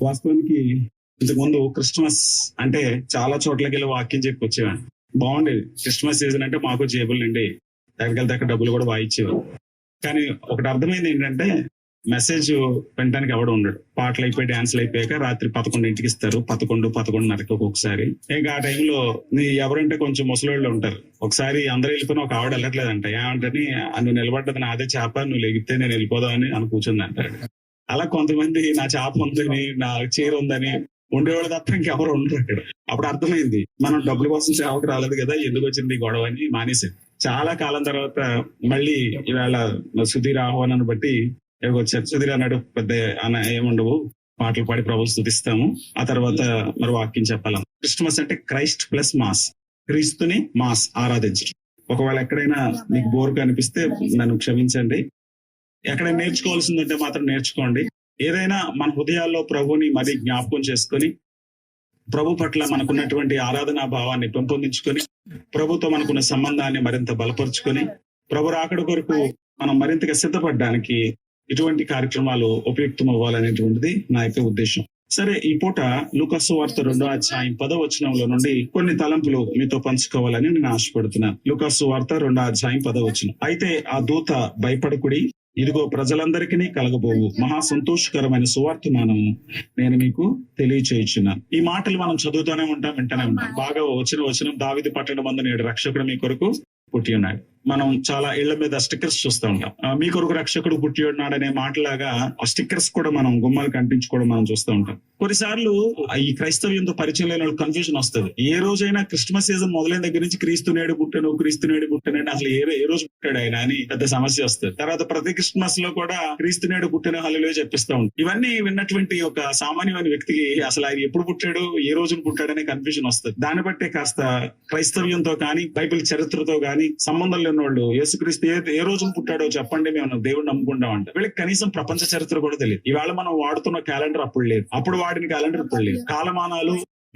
వాస్తవానికి ఇంతకుముందు క్రిస్మస్ అంటే చాలా చోట్లకి వెళ్ళి వాక్యం చెప్పి వచ్చేవాడిని. బాగుండేది. క్రిస్మస్ సీజన్ అంటే మాకు జేబులు నిండి ఎక్కడికెళ్తే అక్కడ డబ్బులు కూడా వాయించేవారు. కానీ ఒకటి అర్థమైంది ఏంటంటే మెసేజ్ వినడానికి ఎవడు ఉండడు. పాటలు అయిపోయి డాన్సులు అయిపోయాక రాత్రి 11ంటికి ఇస్తారు. 11:30కి ఒక్కొక్కసారి. ఇంకా ఆ టైంలో ఎవరంటే కొంచెం ముసలోళ్ళు ఉంటారు. ఒకసారి అందరూ వెళ్ళిపోయిన ఒక ఆవిడ వెళ్ళట్లేదంట. ఏమంటని నువ్వు నిలబడ్డది నాదే చేప, నువ్వు లెగితే నేను వెళ్ళిపోదామని అని కూర్చుంది అంటాడు. అలా కొంతమంది నా చేప ఉందని, నా చీర ఉందని ఉండేవాళ్ళు తప్ప ఇంకెవరు ఉండరు అక్కడ. అప్పుడు అర్థమైంది మనం డబ్బుల కోసం సేవకు రాలేదు కదా, ఎందుకు వచ్చింది గొడవ అని మానేసి. చాలా కాలం తర్వాత మళ్ళీ ఇవాళ సుధీర్ ఆహ్వానాన్ని బట్టి వచ్చారు. సుధీర్ అన్నాడు, పెద్ద అన్న ఏముండవు, పాటలు పాడి ప్రభువు స్తుతిస్తాము, ఆ తర్వాత మరి వాక్యం చెప్పాలి. క్రిస్మస్ అంటే క్రైస్ట్ ప్లస్ మాస్, క్రీస్తుని మాస్ ఆరాధించడం. ఒకవేళ ఎక్కడైనా మీకు బోర్ కనిపిస్తే నన్ను క్షమించండి. ఎక్కడైనా నేర్చుకోవాల్సిందంటే మాత్రం నేర్చుకోండి. ఏదైనా మన హృదయాల్లో ప్రభుని మరి జ్ఞాపకం చేసుకొని ప్రభు పట్ల మనకున్నటువంటి ఆరాధనా భావాన్ని పెంపొందించుకొని ప్రభుతో మనకున్న సంబంధాన్ని మరింత బలపరుచుకొని ప్రభు రాకడ కొరకు మనం మరింతగా సిద్ధపడడానికి ఇటువంటి కార్యక్రమాలు ఉపయుక్తం అవ్వాలనేటువంటిది నా యొక్క ఉద్దేశం. సరే, ఈ పూట లూకాసు వార్త 2:10 నుండి కొన్ని తలంపులు మీతో పంచుకోవాలని నేను ఆశపడుతున్నాను. లూకాసు వార్త 2:10. అయితే ఆ దూత భయపడకుడి, ఇదిగో ప్రజలందరికీ కలగబోవు మహా సంతోషకరమైన సువార్తమానము నేను మీకు తెలియచేయుచున్నాను. ఈ మాటలు మనం చదువుతూనే ఉంటాం, వింటూనే ఉంటాం. బాగా వచనం దావీదు పట్టణమందు నేడు రక్షకుడు మీ కొరకు పుట్టి ఉన్నాడు. మనం చాలా ఇళ్ల మీద స్టిక్కర్స్ చూస్తూ ఉంటాం. మీ కొరకు రక్షకుడు పుట్టి ఉన్నాడు అనే మాటలాగా ఆ స్టిక్కర్స్ కూడా మనం గుమ్మాలకు అంటించుకోవడం మనం చూస్తూ ఉంటాం. కొన్నిసార్లు ఈ క్రైస్తవ్యంతో పరిచయం లేని వాళ్ళు కన్ఫ్యూజన్ వస్తుంది. ఏ రోజైనా క్రిస్మస్ సీజన్ మొదలైన దగ్గర నుంచి క్రీస్తు నేడు పుట్టాను అసలు ఏ రోజు పుట్టాడు ఆయన అని పెద్ద సమస్య వస్తుంది. తర్వాత ప్రతి క్రిస్మస్ లో కూడా క్రీస్తు నేడు పుట్టాను హల్లెలూయా చెప్పిస్తూ ఉంటాం. ఇవన్నీ విన్నటువంటి ఒక సామాన్యమైన వ్యక్తికి అసలు ఆయన ఎప్పుడు పుట్టాడు, ఏ రోజున పుట్టాడనే కన్ఫ్యూజన్ వస్తుంది. దాన్ని బట్టే కాస్త క్రైస్తవ్యంతో కానీ బైబిల్ చరిత్రతో కానీ సంబంధం లేని వాళ్ళు యేసుక్రీస్తు ఏ రోజున పుట్టాడో చెప్పండి, మేము దేవుడు నమ్ముకుంటాం అంటే వీళ్ళకి కనీసం ప్రపంచ చరిత్ర కూడా తెలియదు. ఇవాళ మనం వాడుతున్న క్యాలెండర్ అప్పుడు లేదు, అప్పుడు వాడిన క్యాలెండర్ ఇప్పుడు లేదు. కాలమానాలు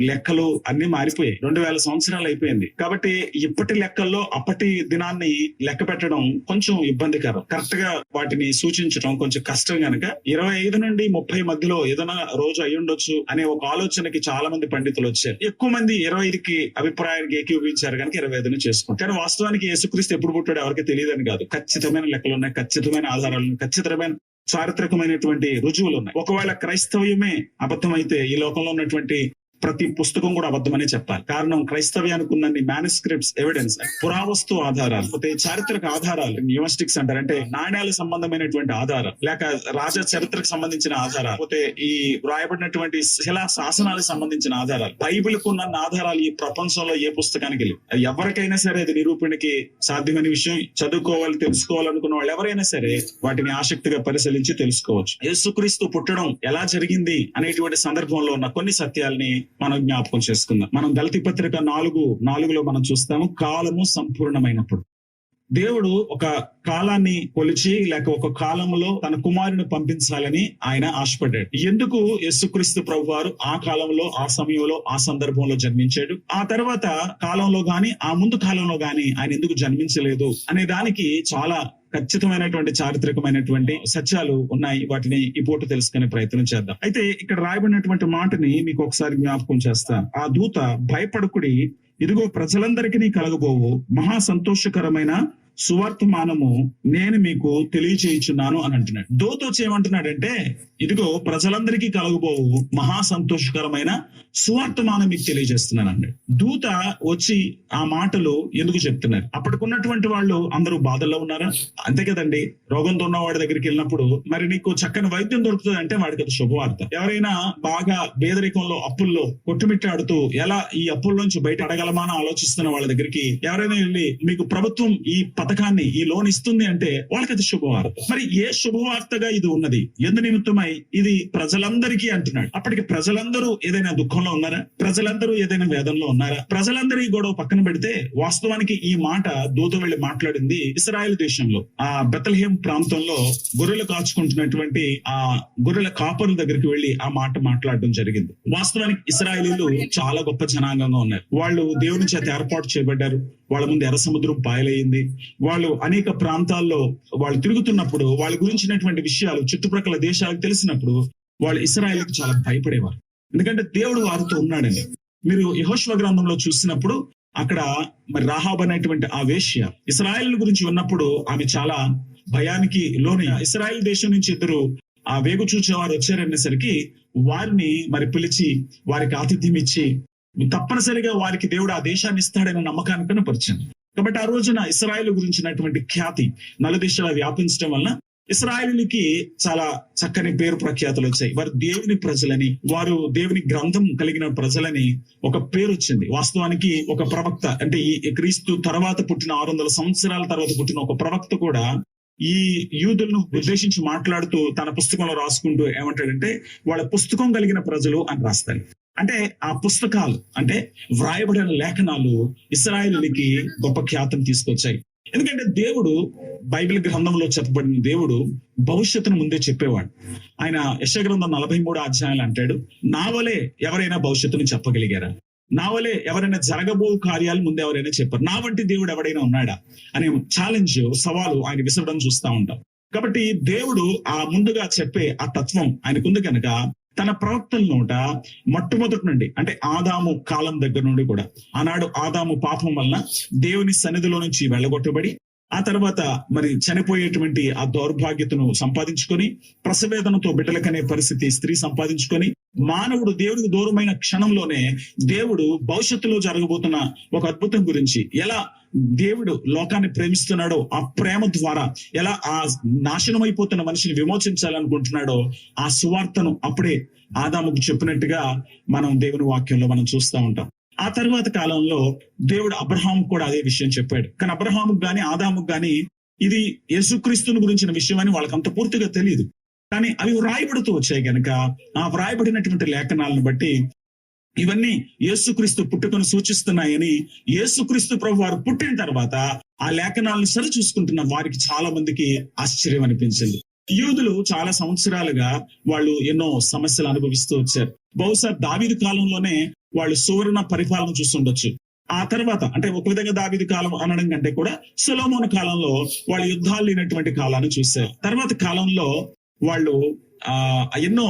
లెక్కలు అన్ని మారిపోయాయి. 2000 సంవత్సరాలు అయిపోయింది. కాబట్టి ఇప్పటి లెక్కల్లో అప్పటి దినాన్ని లెక్క పెట్టడం కొంచెం ఇబ్బందికరం. కరెక్ట్ గా వాటిని సూచించడం కొంచెం కష్టం కనుక 25 నుండి 30 మధ్యలో ఏదైనా రోజు అయి ఉండొచ్చు అనే ఒక ఆలోచనకి చాలా మంది పండితులు వచ్చారు. ఎక్కువ మంది 25కి అభిప్రాయానికి ఏకీభవించారు కనుక 25ని చేసుకుంటారు. కానీ వాస్తవానికి యేసుక్రీస్తు ఎప్పుడు పుట్టాడో ఎవరికి తెలియదని కాదు. ఖచ్చితమైన లెక్కలు ఉన్నాయి, ఖచ్చితమైన ఆధారాలు, ఖచ్చితమైన చారిత్రకమైనటువంటి రుజువులు ఉన్నాయి. ఒకవేళ క్రైస్తవ్యమే అబద్ధమైతే ఈ లోకంలో ఉన్నటువంటి ప్రతి పుస్తకం కూడా అబద్ధమనే చెప్పాలి. కారణం క్రైస్తవ్యానికి ఉన్నన్ని మ్యానుస్క్రిప్ట్స్, ఎవిడెన్స్, పురావస్తు ఆధారాలు, లేకపోతే చారిత్రక ఆధారాలు, న్యూమస్టిక్స్ అంటారు, అంటే నాణ్యాలకు సంబంధమైనటువంటి ఆధారాలు, లేక రాజ చరిత్రకు సంబంధించిన ఆధారాలు, లేకపోతే ఈ వ్రాయబడినటువంటి శిలా శాసనాలకు సంబంధించిన ఆధారాలు, బైబిల్ కు ఉన్న ఆధారాలు ఈ ప్రపంచంలో ఏ పుస్తకానికి లేవు. ఎవరికైనా సరే అది నిరూపణకి సాధ్యమైన విషయం. చదువుకోవాలి, తెలుసుకోవాలనుకున్న వాళ్ళు ఎవరైనా సరే వాటిని ఆసక్తిగా పరిశీలించి తెలుసుకోవచ్చు. యేసుక్రీస్తు పుట్టడం ఎలా జరిగింది అనేటువంటి సందర్భంలో ఉన్న కొన్ని సత్యాల్ని మనం జ్ఞాపకం చేసుకుందాం. మనం గలతీ పత్రిక 4:4 మనం చూస్తాము, కాలము సంపూర్ణమైనప్పుడు. దేవుడు ఒక కాలాన్ని కొలిచి లేక ఒక కాలంలో తన కుమారుని పంపించాలని ఆయన ఆశపడ్డాడు. ఎందుకు యేసుక్రీస్తు ప్రభువారు ఆ కాలంలో, ఆ సమయంలో, ఆ సందర్భంలో జన్మించాడు, ఆ తర్వాత కాలంలో గాని ఆ ముందు కాలంలో గాని ఆయన ఎందుకు జన్మించలేదు అనే దానికి చాలా ఖచ్చితమైనటువంటి చారిత్రకమైనటువంటి సత్యాలు ఉన్నాయి. వాటిని ఈ పూట తెలుసుకునే ప్రయత్నం చేద్దాం. అయితే ఇక్కడ రాయబడినటువంటి మాటని మీకు ఒకసారి జ్ఞాపకం చేస్తాను. ఆ దూత భయపడకుడి, ఇదిగో ప్రజలందరికీ కలగబోవు మహా సంతోషకరమైన సువార్తమానము నేను మీకు తెలియచేయుచున్నాను అని అంటున్నాడు. దూత వచ్చి ఏమంటున్నాడంటే, ఇదిగో ప్రజలందరికీ కలగబోవు మహా సంతోషకరమైన సువార్తమానం మీకు తెలియజేస్తున్నానండి. దూత వచ్చి ఆ మాటలు ఎందుకు చెప్తున్నారు? అప్పటికున్నటువంటి వాళ్ళు అందరూ బాధల్లో ఉన్నారా? అంతే కదండి. రోగంతో ఉన్న వాడి దగ్గరికి వెళ్ళినప్పుడు మరి నీకు చక్కని వైద్యం దొరుకుతుంది అంటే వాడికి అది శుభవార్త. ఎవరైనా బాగా పేదరికంలో అప్పుల్లో కొట్టుమిట్టాడుతూ ఎలా ఈ అప్పుల నుంచి బయట అడగలమా అని ఆలోచిస్తున్న వాళ్ళ దగ్గరికి ఎవరైనా వెళ్ళి మీకు ప్రభుత్వం ఈ పథకాన్ని, ఈ లోన్ ఇస్తుంది అంటే వాళ్ళకి అది శుభవార్త. మరి ఏ శుభవార్తగా ఇది ఉన్నది? ఎందు నిమిత్తమై ఇది ప్రజలందరికీ అంటున్నాడు. అప్పటికి ప్రజలందరూ ఏదైనా దుఃఖంలో ఉన్నారా? ప్రజలందరూ ఏదైనా వేదంలో ఉన్నారా? ప్రజలందరూ ఈ గొడవ పక్కన పెడితే వాస్తవానికి ఈ మాట దూత వెళ్లి మాట్లాడింది ఇశ్రాయేల్ దేశంలో, ఆ బెత్లెహేం ప్రాంతంలో గొర్రెలు కాచుకుంటున్నటువంటి ఆ గొర్రెల కాపరుల దగ్గరికి వెళ్లి ఆ మాట మాట్లాడడం జరిగింది. వాస్తవానికి ఇశ్రాయేలీలు చాలా గొప్ప జనాంగంగా ఉన్నారు. వాళ్ళు దేవుని చేత ఏర్పాటు చేయబడ్డారు. వాళ్ళ ముందు ఎర్ర సముద్రం పాయలయ్యింది. వాళ్ళు అనేక ప్రాంతాల్లో వాళ్ళు తిరుగుతున్నప్పుడు వాళ్ళ గురించినటువంటి విషయాలు చుట్టుప్రక్కల దేశాలకు తెలిసినప్పుడు వాళ్ళు ఇశ్రాయేలుకి చాలా భయపడేవారు, ఎందుకంటే దేవుడు వారితో ఉన్నాడని. మీరు యెహోషువ గ్రంథంలో చూసినప్పుడు అక్కడ మరి రాహాబ్ అనేటువంటి ఆ వేశ్య ఇశ్రాయేల్ గురించి ఉన్నప్పుడు ఆమె చాలా భయానికి లోని. ఇశ్రాయేల్ దేశం నుంచి ఇద్దరు ఆ వేగు చూచేవారు వచ్చారనేసరికి వారిని మరి పిలిచి వారికి ఆతిథ్యం ఇచ్చి తప్పనిసరిగా వారికి దేవుడు ఆ దేశాన్ని ఇస్తాడనే నమ్మకాన్ని కనపరిచింది. కాబట్టి ఆ రోజున ఇశ్రాయేల్ గురించినటువంటి ఖ్యాతి నలుదిశలా వ్యాపించడం వలన ఇశ్రాయేలుకి చాలా చక్కని పేరు ప్రఖ్యాతులు వచ్చాయి. వారు దేవుని ప్రజలని, వారు దేవుని గ్రంథం కలిగిన ప్రజలని ఒక పేరు వచ్చింది. వాస్తవానికి ఒక ప్రవక్త అంటే ఈ క్రీస్తు తర్వాత పుట్టిన 600 సంవత్సరాల తర్వాత పుట్టిన ఒక ప్రవక్త కూడా ఈ యూదులను ఉద్దేశించి మాట్లాడుతూ తన పుస్తకంలో రాసుకుంటూ ఏమంటాడంటే వాళ్ళ పుస్తకం కలిగిన ప్రజలు అని రాస్తారు. అంటే ఆ పుస్తకాలు అంటే వ్రాయబడిన లేఖనాలు ఇశ్రాయేలుకి గొప్ప ఖ్యాతిని తీసుకొచ్చాయి. ఎందుకంటే దేవుడు బైబిల్ గ్రంథంలో చెప్పబడిన దేవుడు భవిష్యత్తును ముందే చెప్పేవాడు. ఆయన యెషయా గ్రంథం 43 అధ్యాయాలు అంటాడు, నా వలే ఎవరైనా భవిష్యత్తుని చెప్పగలిగారా, నా వలే ఎవరైనా జరగబో కార్యాలు ముందే ఎవరైనా చెప్పారు, నా వంటి దేవుడు ఎవడైనా ఉన్నాడా అనే ఛాలెంజ్, సవాలు ఆయన విసరడం చూస్తూ ఉంటాం. కాబట్టి దేవుడు ఆ ముందుగా చెప్పే ఆ తత్వం ఆయనకుంది కనుక తన ప్రవక్తల నోట మొట్టమొదటి నుండి అంటే ఆదాము కాలం దగ్గర నుండి కూడా, ఆనాడు ఆదాము పాపం వలన దేవుని సన్నిధిలో నుంచి వెళ్ళగొట్టబడి ఆ తర్వాత మరి చనిపోయేటువంటి ఆ దౌర్భాగ్యతను సంపాదించుకొని ప్రసవేదనతో బిడ్డలకనే పరిస్థితి స్త్రీ సంపాదించుకొని మానవుడు దేవుడికి దూరమైన క్షణంలోనే దేవుడు భవిష్యత్తులో జరగబోతున్న ఒక అద్భుతం గురించి, ఎలా దేవుడు లోకాన్ని ప్రేమిస్తున్నాడో ఆ ప్రేమ ద్వారా ఎలా ఆ నాశనం అయిపోతున్న మనిషిని విమోచించాలనుకుంటున్నాడో ఆ సువార్తను అప్పుడే ఆదాముకు చెప్పినట్టుగా మనం దేవుని వాక్యంలో మనం చూస్తూ ఉంటాం. ఆ తర్వాత కాలంలో దేవుడు అబ్రహాం కూడా అదే విషయం చెప్పాడు. కానీ అబ్రహాముకు గాని ఆదాముకు గాని ఇది యేసుక్రీస్తుని గురించిన విషయం అని వాళ్ళకి అంత పూర్తిగా తెలియదు. కానీ అవి వ్రాయబడుతూ వచ్చాయి కనుక ఆ వ్రాయబడినటువంటి లేఖనాలను బట్టి ఇవన్నీ యేసుక్రీస్తు పుట్టుకను సూచిస్తున్నాయని యేసుక్రీస్తు ప్రభు వారు పుట్టిన తర్వాత ఆ లేఖనాలను సరి చూసుకుంటున్న వారికి చాలా మందికి ఆశ్చర్యం అనిపించింది. యూదులు చాలా సంవత్సరాలుగా వాళ్ళు ఎన్నో సమస్యలు అనుభవిస్తూ వచ్చారు. బహుశా దావీదు కాలంలోనే వాళ్ళు సువర్ణ పరిపాలన చూస్తుండొచ్చు. ఆ తర్వాత అంటే ఒక విధంగా దావీదు కాలం అనడం కంటే కూడా సొలొమోను కాలంలో వాళ్ళు యుద్ధాలు లేనటువంటి కాలాన్ని చూశారు. తర్వాత కాలంలో వాళ్ళు ఎన్నో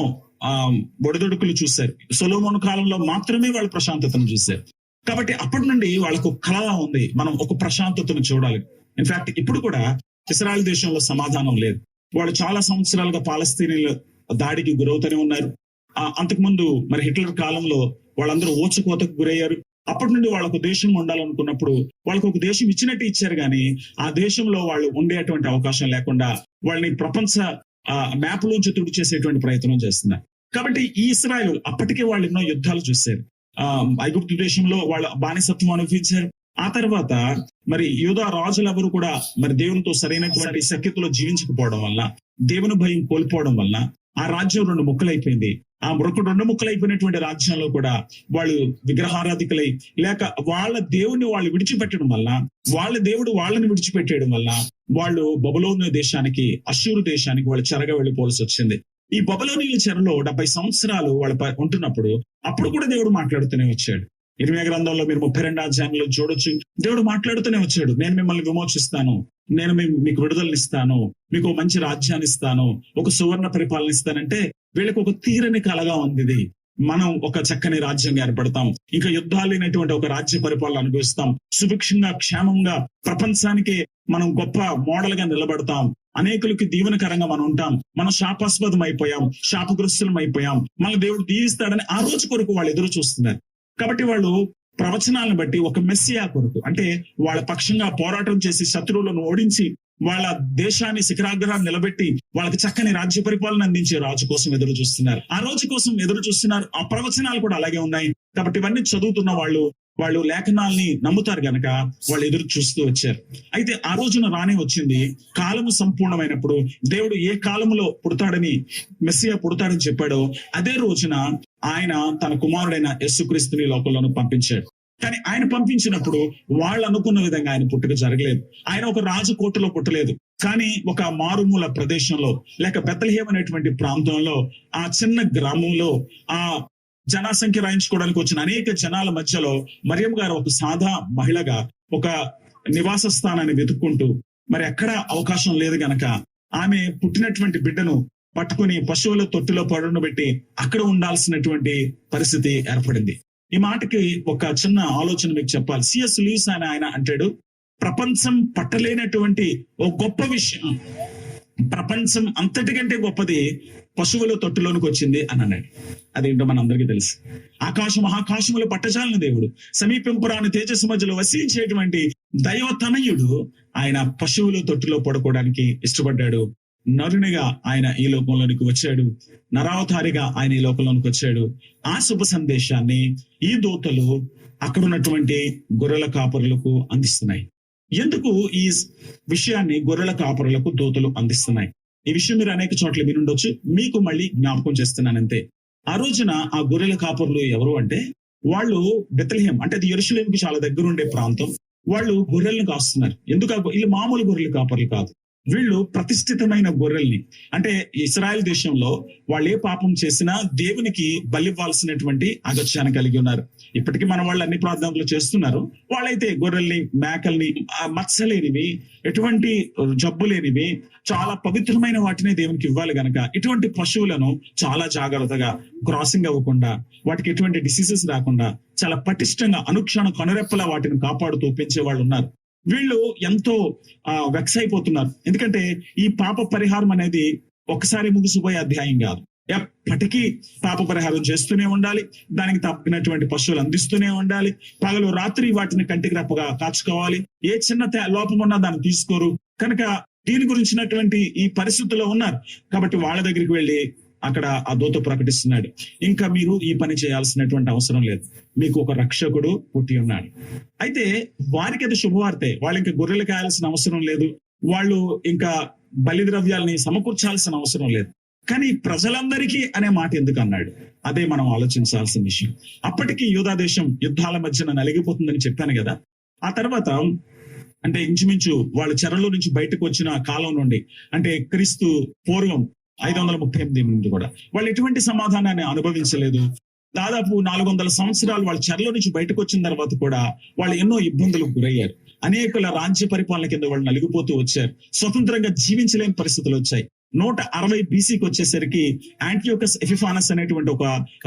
ఒడిదొడుకులు చూశారు. సొలొమోను కాలంలో మాత్రమే వాళ్ళు ప్రశాంతతను చూశారు. కాబట్టి అప్పటి నుండి వాళ్ళకు కళ ఉంది, మనం ఒక ప్రశాంతతను చూడాలి. ఇన్ఫాక్ట్ ఇప్పుడు కూడా ఇశ్రాయేల్ దేశంలో సమాధానం లేదు. వాళ్ళు చాలా సంవత్సరాలుగా పాలస్తీనీల దాడికి గురవుతూనే ఉన్నారు. అంతకుముందు మరి హిట్లర్ కాలంలో వాళ్ళందరూ ఓచుకోతకు గురయ్యారు. అప్పటి నుండి వాళ్ళకు దేశం ఉండాలనుకున్నప్పుడు వాళ్ళకు ఒక దేశం ఇచ్చినట్టు ఇచ్చారు, కానీ ఆ దేశంలో వాళ్ళు ఉండేటువంటి అవకాశం లేకుండా వాళ్ళని ప్రపంచ మ్యాప్ లోంచి తుడి చేసేటువంటి ప్రయత్నం చేస్తున్నారు. కాబట్టి ఈ ఇశ్రాయేలు అప్పటికే వాళ్ళు ఎన్నో యుద్ధాలు చూశారు. ఐగుప్తు దేశంలో వాళ్ళు బానిసత్వం అనుభవించారు. ఆ తర్వాత మరి యూదా రాజులు ఎవరు కూడా మరి దేవునితో సరైనటువంటి సఖ్యతలో జీవించకపోవడం వల్ల, దేవుని భయం కోల్పోవడం వల్ల ఆ రాజ్యం 2 ముక్కలైపోయింది. ఆ 2 ముక్కలైపోయినటువంటి రాజ్యంలో కూడా వాళ్ళు విగ్రహారాధికులై లేక వాళ్ళ దేవుని వాళ్ళు విడిచిపెట్టడం వల్ల, వాళ్ళ దేవుడు వాళ్ళని విడిచిపెట్టేయడం వల్ల వాళ్ళు బబులోను దేశానికి, అష్షూరు దేశానికి వాళ్ళు చెరగా వెళ్ళిపోవాల్సి వచ్చింది. ఈ బబులోనీయుల చెరలో 70 సంవత్సరాలు వాళ్ళు ఉంటున్నప్పుడు అప్పుడు కూడా దేవుడు మాట్లాడుతూనే వచ్చాడు. ఇర్మియా గ్రంథంలో మీరు 32 అధ్యాయంలో చూడొచ్చు. దేవుడు మాట్లాడుతూనే వచ్చాడు, నేను మిమ్మల్ని విమోచిస్తాను, నేను మీకు విడుదలనిస్తాను, మీకు మంచి రాజ్యాన్ని ఇస్తాను, ఒక సువర్ణ పరిపాలన ఇస్తానంటే వీళ్ళకి ఒక తీరని కలగా ఉంది. మనం ఒక చక్కని రాజ్యంగా ఏర్పడతాం, ఇంకా యుద్ధాలు లేనటువంటి ఒక రాజ్య పరిపాలన అనుభవిస్తాం, సుభిక్షంగా క్షేమంగా ప్రపంచానికి మనం గొప్ప మోడల్ గా నిలబడతాం, అనేకులకి దీవెనకరంగా మనం ఉంటాం, మనం శాపాస్పదం అయిపోయాం, శాపగ్రస్తులం అయిపోయాం, మన దేవుడు దీవిస్తాడని ఆ రోజు కొరకు వాళ్ళు ఎదురు చూస్తున్నారు. కాబట్టి వాళ్ళు ప్రవచనాలను బట్టి ఒక మెస్సియా కొరకు అంటే వాళ్ళ పక్షంగా పోరాటం చేసి శత్రువులను ఓడించి వాళ్ళ దేశాన్ని శిఖరాగ్రహాన్ని నిలబెట్టి వాళ్ళకి చక్కని రాజ్య పరిపాలన అందించే రాజు కోసం ఎదురు చూస్తున్నారు. ఆ రోజు కోసం ఎదురు చూస్తున్నారు. ఆ ప్రవచనాలు కూడా అలాగే ఉన్నాయి. కాబట్టి ఇవన్నీ చదువుతున్న వాళ్ళు లేఖనాల్ని నమ్ముతారు గనక వాళ్ళు ఎదురు చూస్తూ వచ్చారు. అయితే ఆ రోజున రానే వచ్చింది. కాలము సంపూర్ణమైనప్పుడు దేవుడు ఏ కాలములో పుడతాడని, మెస్సియా పుడతాడని చెప్పాడో అదే రోజున ఆయన తన కుమారుడైన యేసుక్రీస్తుని లోకంలోను పంపించాడు. కానీ ఆయన పంపించినప్పుడు వాళ్ళు అనుకున్న విధంగా ఆయన పుట్టుక జరగలేదు. ఆయన ఒక రాజకోటలో పుట్టలేదు, కానీ ఒక మారుమూల ప్రదేశంలో లేక బెత్లెహేమ్ అనేటువంటి ప్రాంతంలో ఆ చిన్న గ్రామంలో ఆ జనాసంఖ్య రాయించుకోవడానికి వచ్చిన అనేక జనాల మధ్యలో మరియమ్మ గారు ఒక సాదా మహిళగా ఒక నివాస స్థానాన్ని వెతుక్కుంటూ మరి ఎక్కడ అవకాశం లేదు గనక ఆమె పుట్టినటువంటి బిడ్డను పట్టుకుని పశువుల తొట్టిలో పడుండబెట్టి అక్కడ ఉండాల్సినటువంటి పరిస్థితి ఏర్పడింది. ఈ మాటకి ఒక చిన్న ఆలోచన మీకు చెప్పాలి. సిఎస్ లూయిస్ అని ఆయన అంటాడు, ప్రపంచం పట్టలేనటువంటి ఓ గొప్ప విషయం, ప్రపంచం అంతటికంటే గొప్పది పశువుల తొట్టులోనికి వచ్చింది అని అన్నాడు. అదేంటో మనందరికీ తెలుసు. మహాకాశములు పట్టజాలిన దేవుడు, సమీపింపురాని తేజస్సు మధ్యలో వసించేటువంటి దైవతనయుడు ఆయన పశువుల తొట్టులో పడుకోవడానికి ఇష్టపడ్డాడు. నరునిగా ఆయన ఈ లోకంలోనికి వచ్చాడు, నరావతారిగా ఆయన ఈ లోకంలోనికి వచ్చాడు. ఆ శుభ సందేశాన్ని ఈ దూతలు అక్కడ ఉన్నటువంటి గొర్రెల కాపరులకు అందిస్తున్నాయి. ఎందుకు ఈ విషయాన్ని గొర్రెల కాపరులకు దూతలు అందిస్తున్నాయి? ఈ విషయం మీరు అనేక చోట్ల వినుండొచ్చు, మీకు మళ్ళీ జ్ఞాపకం చేస్తున్నానంతే. ఆ రోజున ఆ గొర్రెల కాపరులు ఎవరు అంటే, వాళ్ళు బెత్లెహేం అంటే అది యెరూషలేముకి చాలా దగ్గర ఉండే ప్రాంతం. వాళ్ళు గొర్రెలను కాస్తున్నారు. ఎందుకు? వీళ్ళు మామూలు గొర్రెల కాపరులు కాదు, వీళ్ళు ప్రతిష్ఠితమైన గొర్రెల్ని. అంటే ఇశ్రాయేల్ దేశంలో వాళ్ళు ఏ పాపం చేసినా దేవునికి బలివ్వాల్సినటువంటి అగత్యాన్ని కలిగి ఉన్నారు. ఇప్పటికీ మన వాళ్ళు అన్ని ప్రార్థనలు చేస్తున్నారు. వాళ్ళైతే గొర్రెల్ని, మేకల్ని, మత్సలేనివి, ఎటువంటి జబ్బు లేనివి, చాలా పవిత్రమైన వాటిని దేవునికి ఇవ్వాలి గనక ఇటువంటి పశువులను చాలా జాగ్రత్తగా, క్రాసింగ్ అవ్వకుండా, వాటికి ఎటువంటి డిసీజెస్ రాకుండా చాలా పటిష్టంగా అనుక్షణం కనురెప్పలా వాటిని కాపాడుతూ పెంచే వాళ్ళు ఉన్నారు. వీళ్ళు ఎంతో వెక్స్ అయిపోతున్నారు. ఎందుకంటే ఈ పాప పరిహారం అనేది ఒకసారి ముగిసిపోయే అధ్యాయం కాదు. ఎప్పటికీ పాప పరిహారం చేస్తూనే ఉండాలి, దానికి తప్పినటువంటి పశువులు అందిస్తూనే ఉండాలి, పగలు రాత్రి వాటిని కంటికి రెప్పగా కాచుకోవాలి. ఏ చిన్న లోపం ఉన్నా దాన్ని తీసుకోరు కనుక దీని గురించినటువంటి ఈ పరిస్థితుల్లో ఉన్నారు. కాబట్టి వాళ్ళ దగ్గరికి వెళ్ళి అక్కడ ఆ దూత ప్రకటిస్తున్నాడు, ఇంకా మీరు ఈ పని చేయాల్సినటువంటి అవసరం లేదు, మీకు ఒక రక్షకుడు పుట్టి ఉన్నాడు. అయితే వారికి అది శుభవార్తే. వాళ్ళు ఇంకా గొర్రెలు కాయాల్సిన అవసరం లేదు, వాళ్ళు ఇంకా బలి ద్రవ్యాలని సమకూర్చాల్సిన అవసరం లేదు. కానీ ప్రజలందరికీ అనే మాట ఎందుకు అన్నాడు? అదే మనం ఆలోచించాల్సిన విషయం. అప్పటికి యూదా దేశం యుద్ధాల మధ్యన నలిగిపోతుందని చెప్పాను కదా. ఆ తర్వాత అంటే ఇంచుమించు వాళ్ళు చెరలో నుంచి బయటకు వచ్చిన కాలం నుండి, అంటే క్రీస్తు పూర్వం 538 నుండి కూడా వాళ్ళు ఎటువంటి సమాధానాన్ని అనుభవించలేదు. దాదాపు 400 సంవత్సరాలు వాళ్ళ చెరలో నుంచి బయటకు వచ్చిన తర్వాత కూడా వాళ్ళు ఎన్నో ఇబ్బందులకు గురయ్యారు. అనేకుల రాజ్య పరిపాలన కింద వాళ్ళు నలిగిపోతూ వచ్చారు. స్వతంత్రంగా జీవించలేని పరిస్థితులు వచ్చాయి. 160 BCకి వచ్చేసరికి యాంటియోకస్ ఎపిఫానస్ అనేటువంటి ఒక